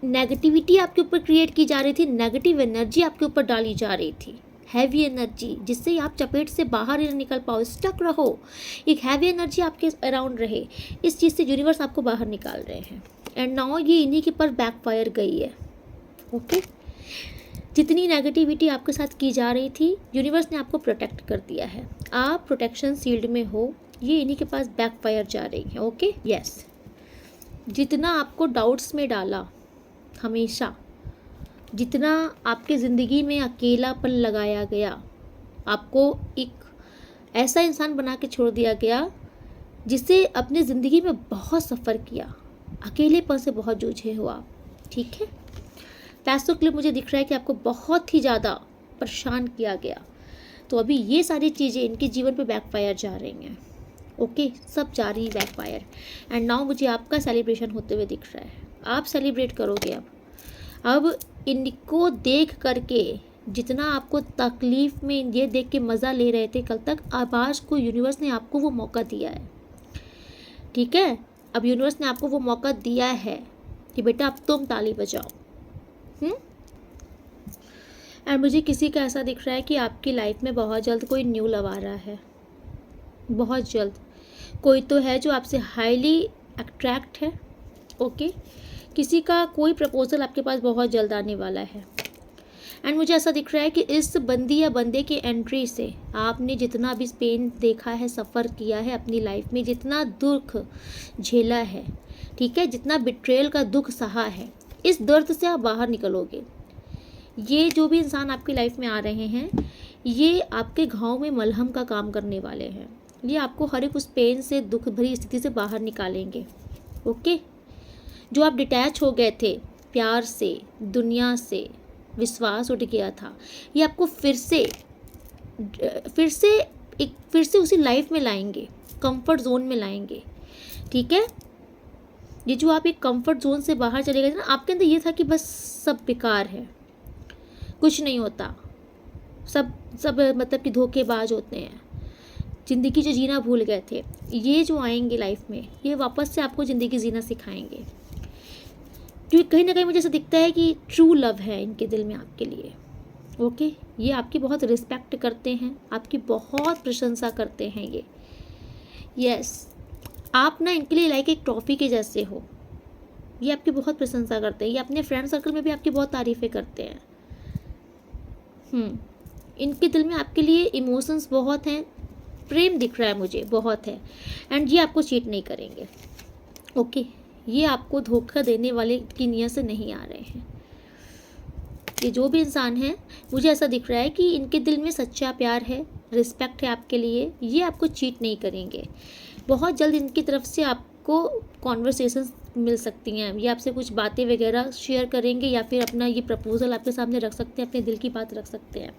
नेगेटिविटी आपके ऊपर क्रिएट की जा रही थी, नेगेटिव एनर्जी आपके ऊपर डाली जा रही थी, हैवी एनर्जी, जिससे आप चपेट से बाहर ही निकल पाओ, स्टक रहो, एक हैवी एनर्जी आपके अराउंड रहे। इस चीज़ से यूनिवर्स आपको बाहर निकाल रहे हैं। एंड नाउ ये इन्हीं के पर बैकफायर गई है। ओके, जितनी नेगेटिविटी आपके साथ की जा रही थी, यूनिवर्स ने आपको प्रोटेक्ट कर दिया है, आप प्रोटेक्शन शील्ड में हो। ये इन्हीं के पास बैकफायर जा रही है। Okay, yes. जितना आपको डाउट्स में डाला, हमेशा जितना आपके ज़िंदगी में अकेलापन लगाया गया, आपको एक ऐसा इंसान बना के छोड़ दिया गया जिसे अपनी ज़िंदगी में बहुत सफ़र किया, अकेलेपन से बहुत जूझे हो आप, ठीक है। पैसों के लिए मुझे दिख रहा है कि आपको बहुत ही ज़्यादा परेशान किया गया, तो अभी ये सारी चीज़ें इनके जीवन पे बैकफायर जा रही हैं। ओके, सब जा रही है बैकफायर। एंड नाउ मुझे आपका सेलिब्रेशन होते हुए दिख रहा है, आप सेलिब्रेट करोगे। अब इनको देख करके, जितना आपको तकलीफ़ में ये देख के मज़ा ले रहे थे कल तक, अब आज को यूनिवर्स ने आपको वो मौका दिया है, ठीक है। अब यूनिवर्स ने आपको वो मौका दिया है कि बेटा अब तुम ताली बजाओ। एंड मुझे किसी का ऐसा दिख रहा है कि आपकी लाइफ में बहुत जल्द कोई न्यू लव आ रहा है, बहुत जल्द कोई तो है जो आपसे हाईली अट्रैक्ट है। ओके, किसी का कोई प्रपोजल आपके पास बहुत जल्द आने वाला है। एंड मुझे ऐसा दिख रहा है कि इस बंदी या बंदे की एंट्री से आपने जितना भी पेन देखा है, सफ़र किया है अपनी लाइफ में, जितना दुख झेला है, ठीक है, जितना बिट्रेयल का दुख सहा है, इस दर्द से आप बाहर निकलोगे। ये जो भी इंसान आपकी लाइफ में आ रहे हैं, ये आपके घाव में मलहम का काम करने वाले हैं। ये आपको हर एक उस पेन से, दुख भरी स्थिति से बाहर निकालेंगे। ओके, जो आप डिटैच हो गए थे प्यार से, दुनिया से, विश्वास उठ गया था, ये आपको फिर से उसी लाइफ में लाएंगे, कंफर्ट जोन में लाएंगे, ठीक है। ये जो आप एक कंफर्ट जोन से बाहर चले गए थे ना, आपके अंदर ये था कि बस सब बेकार है, कुछ नहीं होता, सब मतलब कि धोखेबाज होते हैं, ज़िंदगी जो जीना भूल गए थे, ये जो आएंगे लाइफ में, ये वापस से आपको ज़िंदगी जीना सिखाएंगे। क्योंकि कहीं ना कहीं मुझे ऐसा दिखता है कि ट्रू लव है इनके दिल में आपके लिए। ओके, ये आपकी बहुत रिस्पेक्ट करते हैं, आपकी बहुत प्रशंसा करते हैं ये। यस, आप ना इनके लिए लाइक एक ट्रॉफी के जैसे हो। ये आपकी बहुत प्रशंसा करते हैं, ये अपने फ्रेंड सर्कल में भी आपकी बहुत तारीफ़ें करते हैं। इनके दिल में आपके लिए इमोशंस बहुत हैं, प्रेम दिख रहा है मुझे, बहुत है। एंड ये आपको चीट नहीं करेंगे। ओके, ये आपको धोखा देने वाले की नीयत से नहीं आ रहे हैं। ये जो भी इंसान है, मुझे ऐसा दिख रहा है कि इनके दिल में सच्चा प्यार है, रिस्पेक्ट है आपके लिए, ये आपको चीट नहीं करेंगे। बहुत जल्द इनकी तरफ से आपको कॉन्वर्सेशंस मिल सकती हैं, ये आपसे कुछ बातें वगैरह शेयर करेंगे, या फिर अपना ये प्रपोजल आपके सामने रख सकते हैं, अपने दिल की बात रख सकते हैं।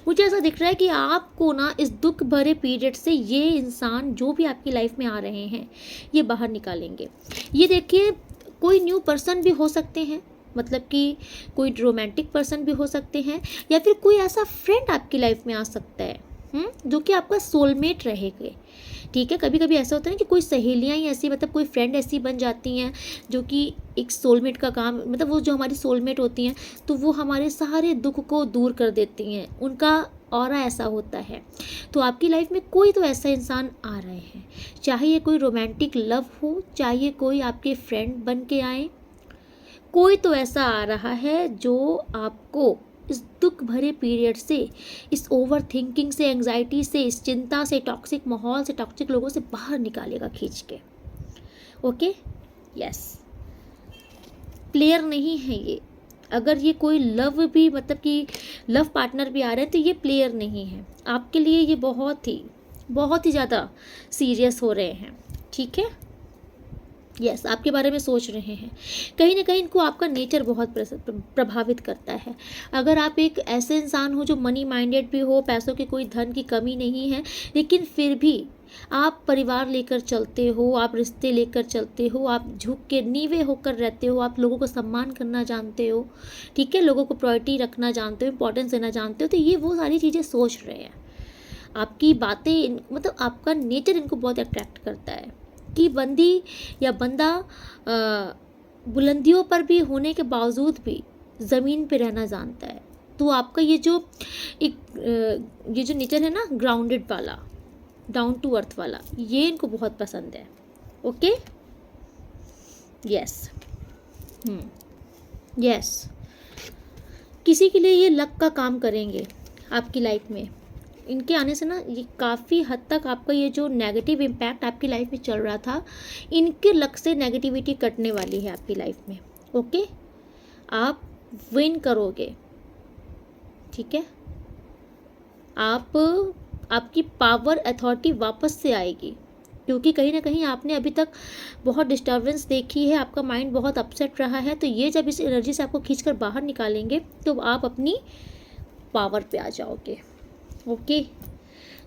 मुझे ऐसा दिख रहा है कि आपको ना इस दुख भरे पीरियड से ये इंसान जो भी आपकी लाइफ में आ रहे हैं, ये बाहर निकालेंगे। ये देखिए, कोई न्यू पर्सन भी हो सकते हैं, मतलब कि कोई रोमांटिक पर्सन भी हो सकते हैं, या फिर कोई ऐसा फ्रेंड आपकी लाइफ में आ सकता है जो कि आपका सोलमेट रहेगा, ठीक है। कभी कभी ऐसा होता है ना कि कोई सहेलियाँ ही ऐसी, मतलब कोई फ्रेंड ऐसी बन जाती हैं जो कि एक सोलमेट का काम, मतलब वो जो हमारी सोलमेट होती हैं, तो वो हमारे सारे दुख को दूर कर देती हैं, उनका ऑरा ऐसा होता है। तो आपकी लाइफ में कोई तो ऐसा इंसान आ रहे हैं, चाहे ये कोई रोमांटिक लव हो, चाहे कोई आपके फ्रेंड बन के आए, कोई तो ऐसा आ रहा है जो आपको इस दुख भरे पीरियड से, इस ओवर थिंकिंग से, एंग्जाइटी से, इस चिंता से, टॉक्सिक माहौल से, टॉक्सिक लोगों से बाहर निकालेगा खींच के। ओके, यस, प्लेयर नहीं है ये। अगर ये कोई लव भी, मतलब कि लव पार्टनर भी आ रहे हैं, तो ये प्लेयर नहीं है आपके लिए, ये बहुत ही ज़्यादा सीरियस हो रहे हैं, ठीक है। यस, आपके बारे में सोच रहे हैं। कहीं ना कहीं इनको आपका नेचर बहुत प्रभावित करता है। अगर आप एक ऐसे इंसान हो जो मनी माइंडेड भी हो, पैसों की कोई धन की कमी नहीं है, लेकिन फिर भी आप परिवार लेकर चलते हो, आप रिश्ते लेकर चलते हो, आप झुक के नीवे होकर रहते हो, आप लोगों को सम्मान करना जानते हो, ठीक है, लोगों को प्रायोरिटी रखना जानते हो, इंपॉर्टेंस देना जानते हो, तो ये वो सारी चीज़ें सोच रहे हैं। आपकी बातें मतलब आपका नेचर इनको बहुत अट्रैक्ट करता है कि बंदी या बंदा बुलंदियों पर भी होने के बावजूद भी ज़मीन पे रहना जानता है। तो आपका ये जो नेचर है ना, ग्राउंडेड वाला, डाउन टू अर्थ वाला, ये इनको बहुत पसंद है। ओके, यस, यस, किसी के लिए ये लक का काम करेंगे आपकी लाइफ में। इनके आने से ना ये काफ़ी हद तक आपका ये जो नेगेटिव इम्पैक्ट आपकी लाइफ में चल रहा था, इनके लक से नेगेटिविटी कटने वाली है आपकी लाइफ में। ओके, आप विन करोगे, ठीक है, आपकी पावर अथॉरिटी वापस से आएगी, क्योंकि कहीं ना कहीं आपने अभी तक बहुत डिस्टर्बेंस देखी है, आपका माइंड बहुत अपसेट रहा है। तो ये जब इस एनर्जी से आपको खींचकर बाहर निकालेंगे तो आप अपनी पावर पे आ जाओगे। ओके,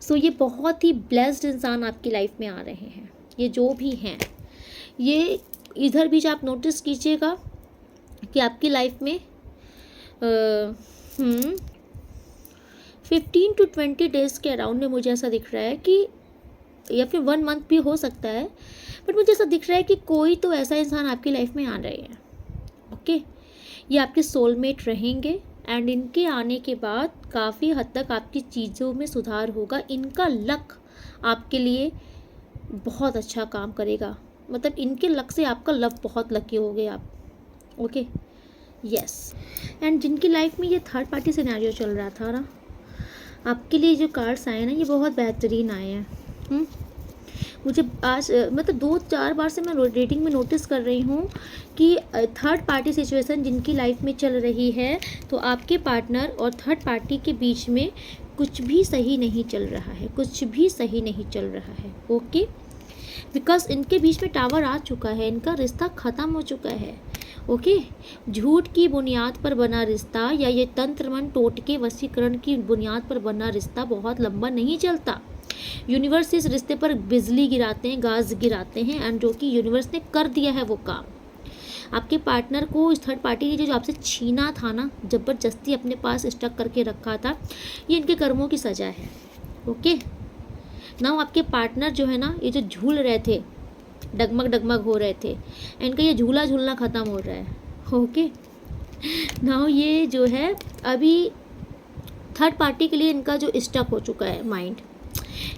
सो ये बहुत ही ब्लेस्ड इंसान आपकी लाइफ में आ रहे हैं, ये जो भी हैं। ये इधर भी आप नोटिस कीजिएगा कि आपकी लाइफ में 15 to 20 डेज़ के अराउंड में मुझे ऐसा दिख रहा है कि, या फिर 1 मंथ भी हो सकता है, बट मुझे ऐसा दिख रहा है कि कोई तो ऐसा इंसान आपकी लाइफ में आ रहे हैं। ओके, ये आपके सोलमेट रहेंगे एंड इनके आने के बाद काफ़ी हद तक आपकी चीज़ों में सुधार होगा। इनका लक आपके लिए बहुत अच्छा काम करेगा, मतलब इनके लक से आपका लव बहुत लकी हो गए आप। ओके, यस, एंड जिनकी लाइफ में ये थर्ड पार्टी सिनेरियो चल रहा था ना, आपके लिए जो कार्ड्स आए ना, ये बहुत बेहतरीन आए हैं। मुझे आज मतलब 2-4 बार से मैं रेटिंग में नोटिस कर रही हूँ कि थर्ड पार्टी सिचुएशन जिनकी लाइफ में चल रही है, तो आपके पार्टनर और थर्ड पार्टी के बीच में कुछ भी सही नहीं चल रहा है, कुछ भी सही नहीं चल रहा है। ओके, बिकॉज इनके बीच में टावर आ चुका है, इनका रिश्ता ख़त्म हो चुका है। ओके, झूठ की बुनियाद पर बना रिश्ता या ये तंत्र मन टोटके वशीकरण की बुनियाद पर बना रिश्ता बहुत लंबा नहीं चलता। यूनिवर्स इस रिश्ते पर बिजली गिराते हैं, गाज गिराते हैं, एंड जो कि यूनिवर्स ने कर दिया है वो काम। आपके पार्टनर को इस थर्ड पार्टी ने जो आपसे छीना था ना, ज़बरदस्ती अपने पास स्टक करके रखा था, ये इनके कर्मों की सज़ा है। ओके, ना आपके पार्टनर जो है ना, ये जो झूल रहे थे, डगमग डगमग हो रहे थे, इनका ये झूला झूलना ख़त्म हो रहा है। ओके, ना ये जो है अभी थर्ड पार्टी के लिए इनका जो स्टक हो चुका है माइंड,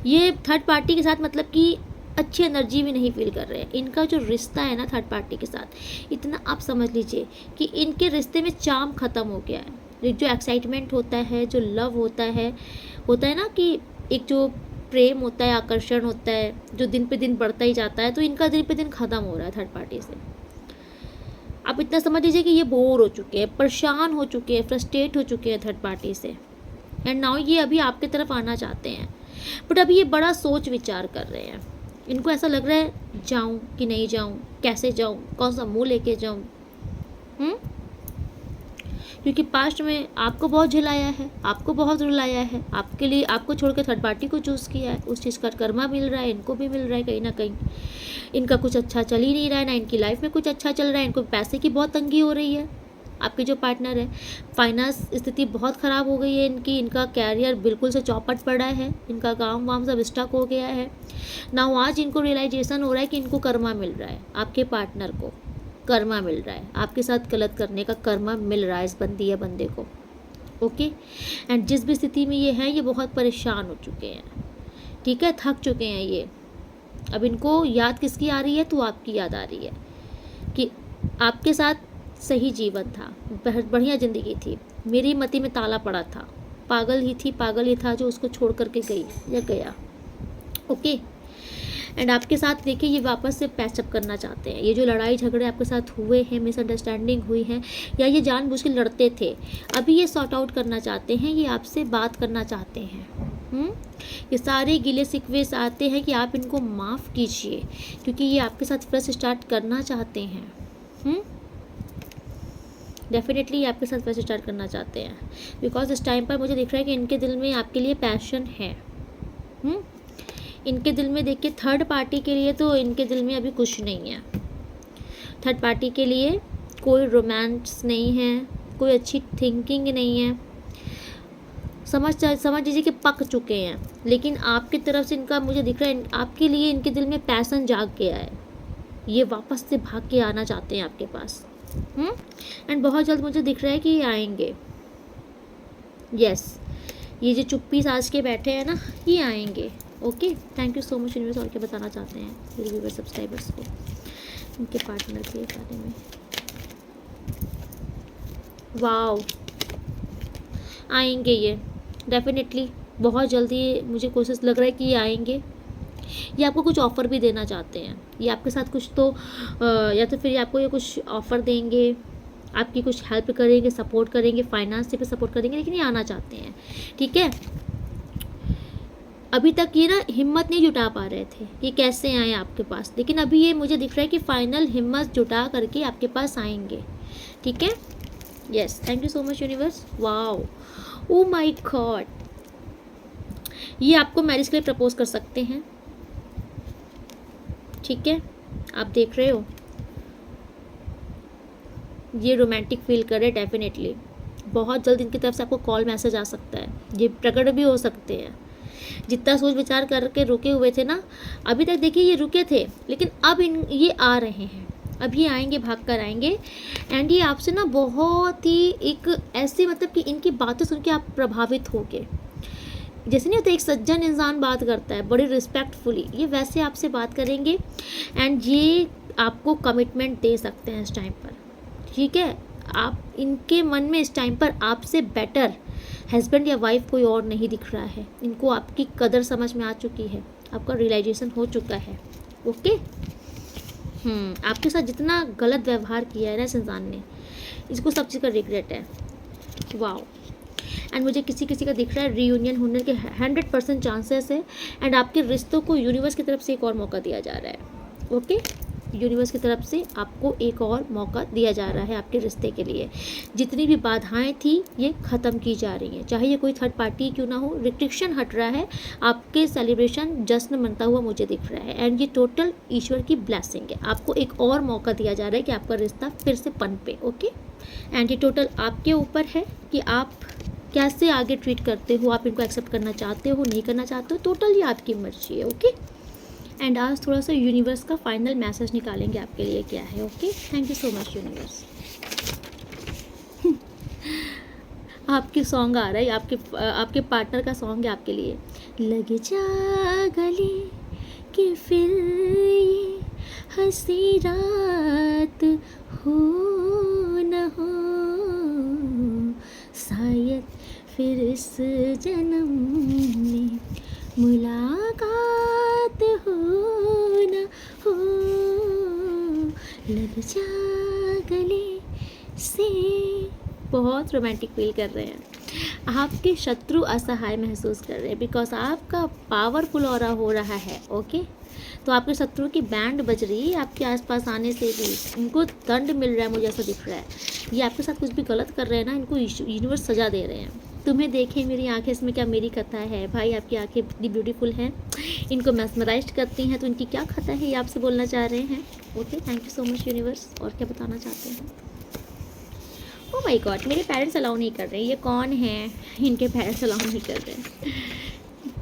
ये थर्ड पार्टी के साथ मतलब कि अच्छी एनर्जी भी नहीं फील कर रहे हैं। इनका जो रिश्ता है ना थर्ड पार्टी के साथ, इतना आप समझ लीजिए कि इनके रिश्ते में चार्म ख़त्म हो गया है। जो एक्साइटमेंट होता है, जो लव होता है ना, कि एक जो प्रेम होता है, आकर्षण होता है, जो दिन पे दिन बढ़ता ही जाता है, तो इनका दिन पे दिन ख़त्म हो रहा है थर्ड पार्टी से। आप इतना समझ लीजिए कि ये बोर हो चुके हैं, परेशान हो चुके हैं, फ्रस्ट्रेट हो चुके हैं थर्ड पार्टी से, एंड नाउ ये अभी आपकी तरफ आना चाहते हैं, बट अभी ये बड़ा सोच विचार कर रहे हैं। इनको ऐसा लग रहा है जाऊं कि नहीं जाऊं, कैसे जाऊं, कौन सा मुंह लेके जाऊं, क्योंकि पास्ट में आपको बहुत झिलाया है, आपको बहुत रुलाया है, आपके लिए आपको छोड़ के थर्ड पार्टी को चूज़ किया है, उस चीज़ का कर्मा मिल रहा है, इनको भी मिल रहा है। कहीं ना कहीं इनका कुछ अच्छा चल ही नहीं रहा है, ना इनकी लाइफ में कुछ अच्छा चल रहा है, इनको पैसे की बहुत तंगी हो रही है। आपके जो पार्टनर है, फाइनेंस स्थिति बहुत ख़राब हो गई है इनकी, इनका कैरियर बिल्कुल से चौपट पड़ा है, इनका काम वाम सब स्टक हो गया है ना। आज इनको रियलाइजेशन हो रहा है कि इनको कर्मा मिल रहा है, आपके पार्टनर को कर्मा मिल रहा है, आपके साथ गलत करने का कर्मा मिल रहा है इस बंदी या बंदे को। ओके, एंड जिस भी स्थिति में ये हैं, ये बहुत परेशान हो चुके हैं, ठीक है, थक चुके हैं ये। अब इनको याद किसकी आ रही है, तो आपकी याद आ रही है कि आपके साथ सही जीवन था, बढ़िया ज़िंदगी थी, मेरी मति में ताला पड़ा था, पागल ही थी, पागल ही था जो उसको छोड़ करके गई या गया। ओके, एंड आपके साथ देखिए ये वापस से पैचअप करना चाहते हैं। ये जो लड़ाई झगड़े आपके साथ हुए हैं, मिसअंडरस्टैंडिंग हुई है, या ये जानबूझ के लड़ते थे, अभी ये सॉर्ट आउट करना चाहते हैं, ये आपसे बात करना चाहते हैं। ये सारे गिले शिकवे आते हैं कि आप इनको माफ़ कीजिए, क्योंकि ये आपके साथ फ्रेश स्टार्ट करना चाहते हैं। डेफिनेटली ये आपके साथ फ्रेश स्टार्ट करना चाहते हैं, बिकॉज इस टाइम पर मुझे दिख रहा है कि इनके दिल में आपके लिए पैशन है। इनके दिल में देखिए, थर्ड पार्टी के लिए तो इनके दिल में अभी कुछ नहीं है। थर्ड पार्टी के लिए कोई रोमांस नहीं है, कोई अच्छी थिंकिंग नहीं है। समझ लीजिए कि पक चुके हैं, लेकिन आपकी तरफ से इनका मुझे दिख रहा है आपके लिए इनके दिल में पैसन जाग गया है। ये वापस से भाग के आना चाहते हैं आपके पास। एंड बहुत जल्द मुझे दिख रहा है कि ये आएंगे। यस, ये जो चुप्पी साज के बैठे हैं ना, ये आएंगे। Okay, thank you so much universe. और क्या बताना चाहते हैं मेरे व्यूअर सब्सक्राइबर्स को उनके पार्टनर के बारे में? वाओ, आएंगे ये डेफिनेटली बहुत जल्दी। मुझे कोशिश लग रहा है कि ये आएंगे। ये आपको कुछ ऑफ़र भी देना चाहते हैं। ये आपके साथ कुछ तो या तो फिर आपको ये कुछ ऑफ़र देंगे, आपकी कुछ हेल्प करेंगे, सपोर्ट करेंगे, फाइनेंस से भी सपोर्ट करेंगे, लेकिन ये आना चाहते हैं। ठीक है, अभी तक ये ना हिम्मत नहीं जुटा पा रहे थे कि कैसे आए आपके पास, लेकिन अभी ये मुझे दिख रहा है कि फाइनल हिम्मत जुटा करके आपके पास आएंगे। ठीक है, yes, thank you so much universe. Wow, oh my God, ये आपको मैरिज के लिए प्रपोज कर सकते हैं। ठीक है, आप देख रहे हो ये रोमांटिक फील कर रहे डेफिनेटली। बहुत जल्द इनकी तरफ से आपको कॉल मैसेज आ सकता है। ये प्रकट भी हो सकते हैं। जितना सोच विचार करके रुके हुए थे ना, अभी तक देखिए ये रुके थे, लेकिन अब ये आ रहे हैं। अब ये आएंगे, भाग कर आएंगे। एंड ये आपसे ना बहुत ही एक ऐसी, मतलब कि इनकी बातें सुन के आप प्रभावित होगे। जैसे नहीं होता एक सज्जन इंसान बात करता है बड़ी रिस्पेक्टफुली, ये वैसे आपसे बात करेंगे। एंड ये आपको कमिटमेंट दे सकते हैं इस टाइम पर। ठीक है, आप इनके मन में इस टाइम पर आपसे बेटर हस्बैंड या वाइफ कोई और नहीं दिख रहा है। इनको आपकी कदर समझ में आ चुकी है, आपका रियलाइजेशन हो चुका है। ओके, आपके साथ जितना गलत व्यवहार किया है ना इस इंसान ने, इसको सब चीज़ का रिग्रेट है। वाओ, एंड मुझे किसी का दिख रहा है रीयूनियन होने के 100% चांसेस है। एंड आपके रिश्तों को यूनिवर्स की तरफ से एक और मौका दिया जा रहा है। ओके, यूनिवर्स की तरफ से आपको एक और मौका दिया जा रहा है आपके रिश्ते के लिए। जितनी भी बाधाएं थी ये ख़त्म की जा रही हैं, चाहे ये कोई थर्ड पार्टी क्यों ना हो। रिस्ट्रिक्शन हट रहा है, आपके सेलिब्रेशन जश्न मनता हुआ मुझे दिख रहा है। एंड ये टोटल ईश्वर की ब्लेसिंग है। आपको एक और मौका दिया जा रहा है कि आपका रिश्ता फिर से पनपे। ओके, एंड ये टोटल आपके ऊपर है कि आप कैसे आगे ट्रीट करते हो। आप इनको एक्सेप्ट करना चाहते हो, नहीं करना चाहते हो, टोटल ये आपकी मर्जी है। ओके, एंड आज थोड़ा सा यूनिवर्स का फाइनल मैसेज निकालेंगे आपके लिए क्या है। Okay, thank you so much universe. आपकी सॉन्ग आ रहा है, आपके पार्टनर का सॉन्ग है आपके लिए। लग जा गले कि फिर ये हंसी रात हो न हो, शायद फिर इस जन्म में मुलाकात हो न हो। लग जा गले से। बहुत रोमांटिक फील कर रहे हैं। आपके शत्रु असहाय महसूस कर रहे हैं, बिकॉज आपका पावरफुल ऑरा हो रहा है। ओके, तो आपके शत्रु की बैंड बज रही है आपके आसपास आने से भी। इनको दंड मिल रहा है, मुझे ऐसा दिख रहा है। ये आपके साथ कुछ भी गलत कर रहे हैं ना, इनको यूनिवर्स सजा दे रहे हैं। तुम्हें देखें मेरी आंखें, इसमें क्या मेरी कथा है भाई। आपकी आंखें इतनी ब्यूटीफुल हैं, इनको मेस्मराइज करती हैं, तो इनकी क्या कथा है ये आपसे बोलना चाह रहे हैं। Okay, thank you so much universe. और क्या बताना चाहते हैं? ओह माय गॉड, मेरे पेरेंट्स अलाउ नहीं कर रहे। ये कौन है? इनके पेरेंट्स अलाउ नहीं कर रहे।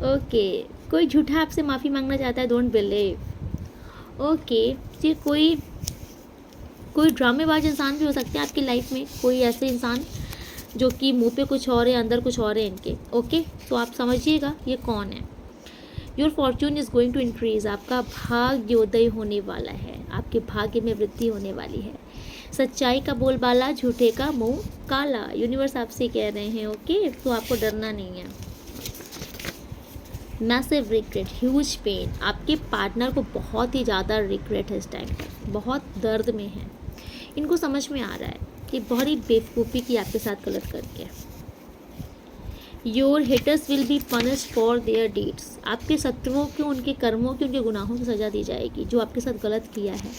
ओके, कोई झूठा आपसे माफ़ी मांगना चाहता है, डोंट बिलीव। ओके, ये कोई ड्रामेबाज इंसान भी हो सकते हैं आपकी लाइफ में। कोई ऐसे इंसान जो कि मुंह पे कुछ और है, अंदर कुछ और है इनके। ओके, तो आप समझिएगा ये कौन है। Your fortune is going to increase. आपका भाग्योदय होने वाला है, आपके भाग्य में वृद्धि होने वाली है। सच्चाई का बोलबाला, झूठे का मुंह काला। यूनिवर्स आपसे कह रहे हैं। ओके, तो आपको डरना नहीं है। Massive regret, huge pain. आपके पार्टनर को बहुत ही ज़्यादा रिग्रेट है इस टाइम पर, बहुत दर्द में है। इनको समझ में आ रहा है कि बहुत ही बेवकूफ़ी की आपके साथ गलत करके। Your haters will be punished for their deeds. आपके शत्रुओं को उनके कर्मों की, उनके गुनाहों की सज़ा दी जाएगी। जो आपके साथ गलत किया है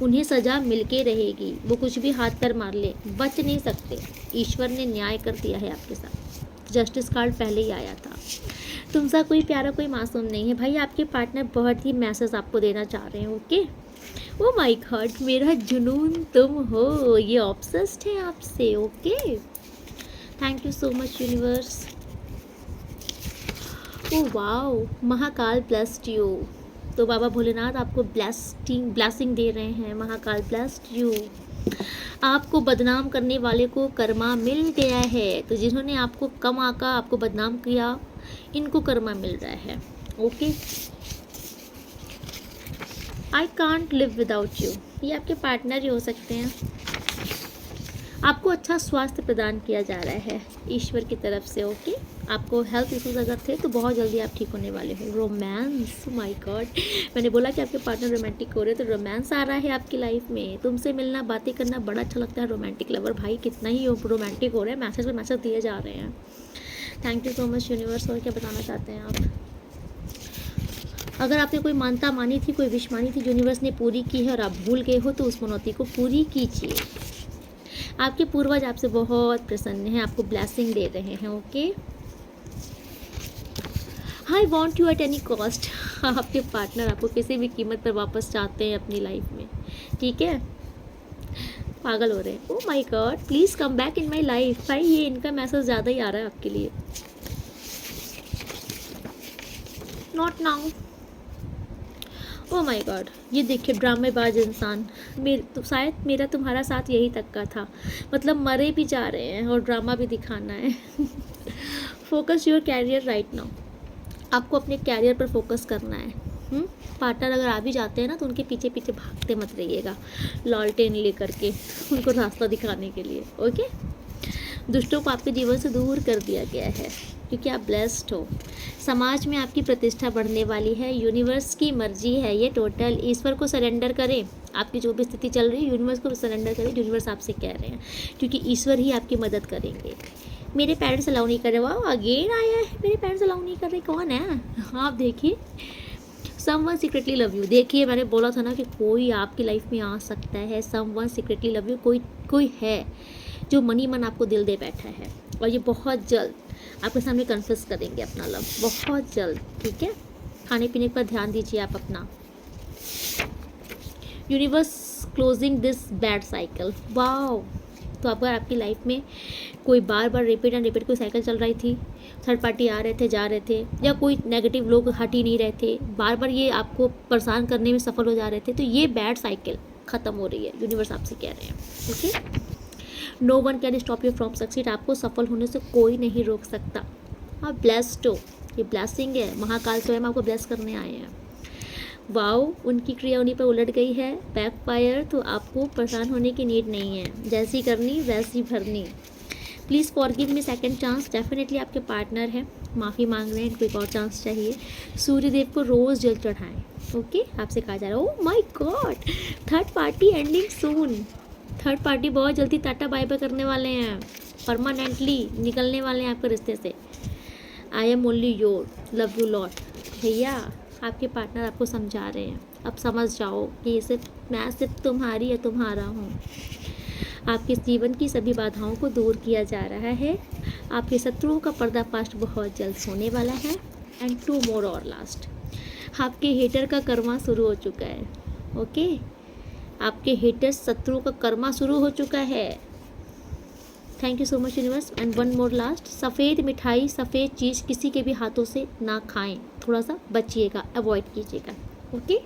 उन्हें सज़ा मिलके रहेगी। वो कुछ भी हाथ पैर मार ले, बच नहीं सकते। ईश्वर ने न्याय कर दिया है आपके साथ। जस्टिस कार्ड पहले ही आया था। तुमसा कोई प्यारा, कोई मासूम नहीं है भाई। आपके पार्टनर बहुत ही मैसेज आपको देना चाह रहे हैं। ओके, ओ माय गॉड, मेरा जुनून तुम हो, ये ऑब्सेस्ड है आपसे। Okay, thank you so much universe. Oh wow, Mahakal blessed you. तो बाबा भोलेनाथ आपको ब्लेसिंग दे रहे हैं। Mahakal blessed you. आपको बदनाम करने वाले को कर्मा मिल गया है। तो जिन्होंने आपको कम आका आपको बदनाम किया, इनको कर्मा मिल रहा है। Okay, I can't live without you, ये आपके पार्टनर ही हो सकते हैं। आपको अच्छा स्वास्थ्य प्रदान किया जा रहा है ईश्वर की तरफ से। ओके, आपको हेल्थ इश्यूज अगर थे तो बहुत जल्दी आप ठीक होने वाले हो। रोमांस, माय गॉड, मैंने बोला कि आपके पार्टनर रोमांटिक हो रहे हैं, तो रोमांस आ रहा है आपकी लाइफ में। तुमसे मिलना, बातें करना बड़ा अच्छा लगता है। रोमांटिक लवर भाई कितना ही रोमांटिक हो रहे हैं, मैसेज पे मैसेज दिए जा रहे हैं। Thank you so much universe. और क्या बताना चाहते हैं आप? अगर आपने कोई मानता मानी थी, कोई विश मानी थी, यूनिवर्स ने पूरी की है और आप भूल गए हो, तो उस मनौती को पूरी कीजिए। आपके पूर्वज आपसे बहुत प्रसन्न हैं, आपको ब्लेसिंग दे रहे हैं। Okay, I want you at any cost. आपके पार्टनर आपको किसी भी कीमत पर वापस चाहते हैं अपनी लाइफ में। ठीक है, पागल हो रहे हैं। Oh my God, please come back in my life. भाई ये इनका मैसेज ज़्यादा ही आ रहा है आपके लिए। Not now. Oh my God, ये देखिए ड्रामेबाज इंसान। तो शायद मेरा तुम्हारा साथ यही तक का था। मतलब मरे भी जा रहे हैं और ड्रामा भी दिखाना है। Focus your career right now. आपको अपने कैरियर पर फोकस करना है। पार्टनर अगर आ भी जाते हैं ना, तो उनके पीछे पीछे भागते मत रहिएगा लॉलटेन लेकर के, उनको रास्ता दिखाने के लिए। ओके, दुष्टों को आपके जीवन से दूर कर दिया गया है क्योंकि आप ब्लेस्ड हो। समाज में आपकी प्रतिष्ठा बढ़ने वाली है। यूनिवर्स की मर्जी है ये टोटल। ईश्वर को सरेंडर करें। आपकी जो भी स्थिति चल रही है, यूनिवर्स को सरेंडर करें। यूनिवर्स आपसे कह रहे हैं, क्योंकि ईश्वर ही आपकी मदद करेंगे। मेरे पेरेंट्स अलाउ नहीं कर रहे। वाह, अगेन आया है, मेरे पेरेंट्स अलाउ नहीं कर रहे। कौन है? आप देखिए, समवन सीक्रेटली लव यू। देखिए, मैंने बोला था ना कि कोई आपकी लाइफ में आ सकता है। समवन सीक्रेटली लव यू, कोई है जो मनी मन आपको दिल दे बैठा है, और ये बहुत जल्द आपके सामने कन्फेस करेंगे अपना लव, बहुत जल्द। ठीक है, खाने पीने पर ध्यान दीजिए आप अपना। Universe closing this bad cycle. Wow, तो अगर आपकी लाइफ में कोई बार बार रिपीट एंड रिपीट कोई साइकिल चल रही थी, थर्ड पार्टी आ रहे थे जा रहे थे, या कोई नेगेटिव लोग हट ही नहीं रहे थे, बार बार ये आपको परेशान करने में सफल हो जा रहे थे, तो ये बैड साइकिल ख़त्म हो रही है। यूनिवर्स आपसे कह रहे हैं। Okay, no one can stop you from succeed. आपको सफल होने से कोई नहीं रोक सकता। आप ब्लेस्ड हो, ये ब्लेसिंग है। महाकाल स्वयं आपको ब्लेस करने आए हैं। वाओ, उनकी क्रिया उन्हीं पर उलट गई है, बैकफायर। तो आपको परेशान होने की नीड नहीं है, जैसी करनी वैसी भरनी। Please forgive me second chance. Definitely आपके पार्टनर हैं, माफ़ी मांग रहे हैं, इनको एक और चांस चाहिए। सूर्यदेव को रोज़ जल चढ़ाएं। ओके, आपसे कहा जा रहा है। Oh my God, third party ending soon. Third party बहुत जल्दी टाटा बाय बाय करने वाले हैं, परमानेंटली निकलने वाले हैं आपके रिश्ते से। I am only your, love you lot. भैया, आपके पार्टनर आपको समझा रहे हैं, अब समझ जाओ कि मैं सिर्फ तुम्हारी या तुम्हारा हूँ। आपके जीवन की सभी बाधाओं को दूर किया जा रहा है। आपके शत्रुओं का पर्दाफाश बहुत जल्द होने वाला है। एंड 2 मोर और लास्ट, आपके हेटर का कर्मा शुरू हो चुका है। ओके, आपके हेटर्स शत्रुओं का कर्मा शुरू हो चुका है। Thank you so much universe. And 1 more last, सफ़ेद मिठाई, सफ़ेद चीज़ किसी के भी हाथों से ना खाएं, थोड़ा सा बचिएगा, अवॉइड कीजिएगा। ओके,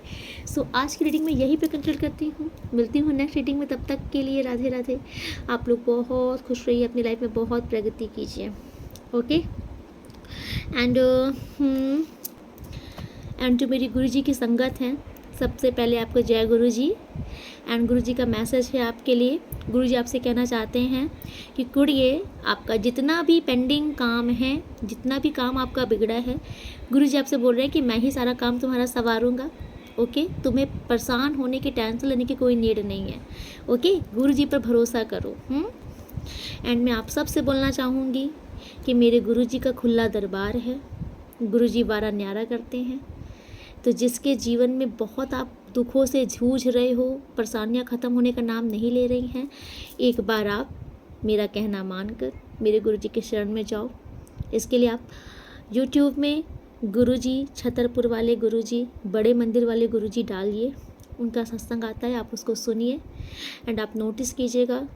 सो आज की रीडिंग में यहीं पे कंक्लूड करती हूँ। मिलती हूँ नेक्स्ट रीडिंग में, तब तक के लिए राधे राधे। आप लोग बहुत खुश रहिए, अपनी लाइफ में बहुत प्रगति कीजिए। ओके, एंड जो मेरी गुरुजी की संगत हैं, सबसे पहले आपको जय गुरु जी। एंड गुरु जी का मैसेज है आपके लिए। गुरु जी आपसे कहना चाहते हैं कि कुड़िए, आपका जितना भी पेंडिंग काम है, जितना भी काम आपका बिगड़ा है, गुरु जी आपसे बोल रहे हैं कि मैं ही सारा काम तुम्हारा संवारूंगा। ओके, तुम्हें परेशान होने की, टेंशन लेने की कोई नीड नहीं है। ओके, गुरु जी पर भरोसा करो। एंड मैं आप सब से बोलना चाहूँगी कि मेरे गुरुजी का खुला दरबार है, गुरुजी बारा न्यारा करते हैं। तो जिसके जीवन में बहुत आप दुखों से जूझ रहे हो, परेशानियां ख़त्म होने का नाम नहीं ले रही हैं, एक बार आप मेरा कहना मानकर मेरे गुरुजी के शरण में जाओ। इसके लिए आप YouTube में गुरुजी, छतरपुर वाले गुरुजी, बड़े मंदिर वाले गुरुजी डालिए, उनका सत्संग आता है, आप उसको सुनिए एंड आप नोटिस कीजिएगा,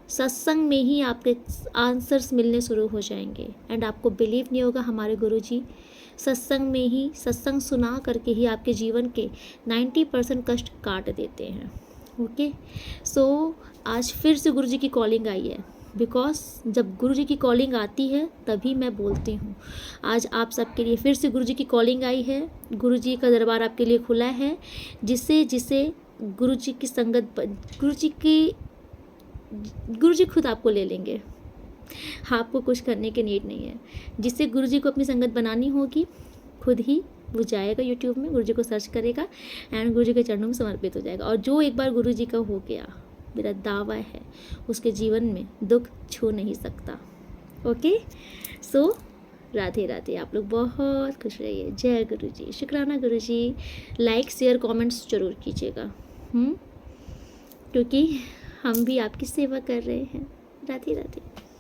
सत्संग में ही आपके आंसर्स मिलने शुरू हो जाएंगे एंड आपको बिलीव नहीं होगा, हमारे गुरुजी सत्संग में ही, सत्संग सुना करके ही आपके जीवन के 90% कष्ट काट देते हैं। ओके, सो आज फिर से गुरुजी की कॉलिंग आई है, बिकॉज जब गुरुजी की कॉलिंग आती है तभी मैं बोलती हूँ। आज आप सबके लिए फिर से गुरुजी की कॉलिंग आई है, गुरुजी का दरबार आपके लिए खुला है। जिसे जिसे गुरुजी की संगत, गुरुजी खुद आपको ले लेंगे, आपको कुछ करने की नीड नहीं है। जिससे गुरुजी को अपनी संगत बनानी होगी, खुद ही वो जाएगा यूट्यूब में, गुरुजी को सर्च करेगा एंड गुरुजी के चरणों में समर्पित हो जाएगा। और जो एक बार गुरुजी का हो गया, मेरा दावा है, उसके जीवन में दुख छू नहीं सकता। ओके, सो राधे राधे, आप लोग बहुत खुश रहिए। जय गुरुजी, शुक्राना गुरुजी। लाइक शेयर कमेंट्स जरूर कीजिएगा, क्योंकि हम भी आपकी सेवा कर रहे हैं। राधे राधे।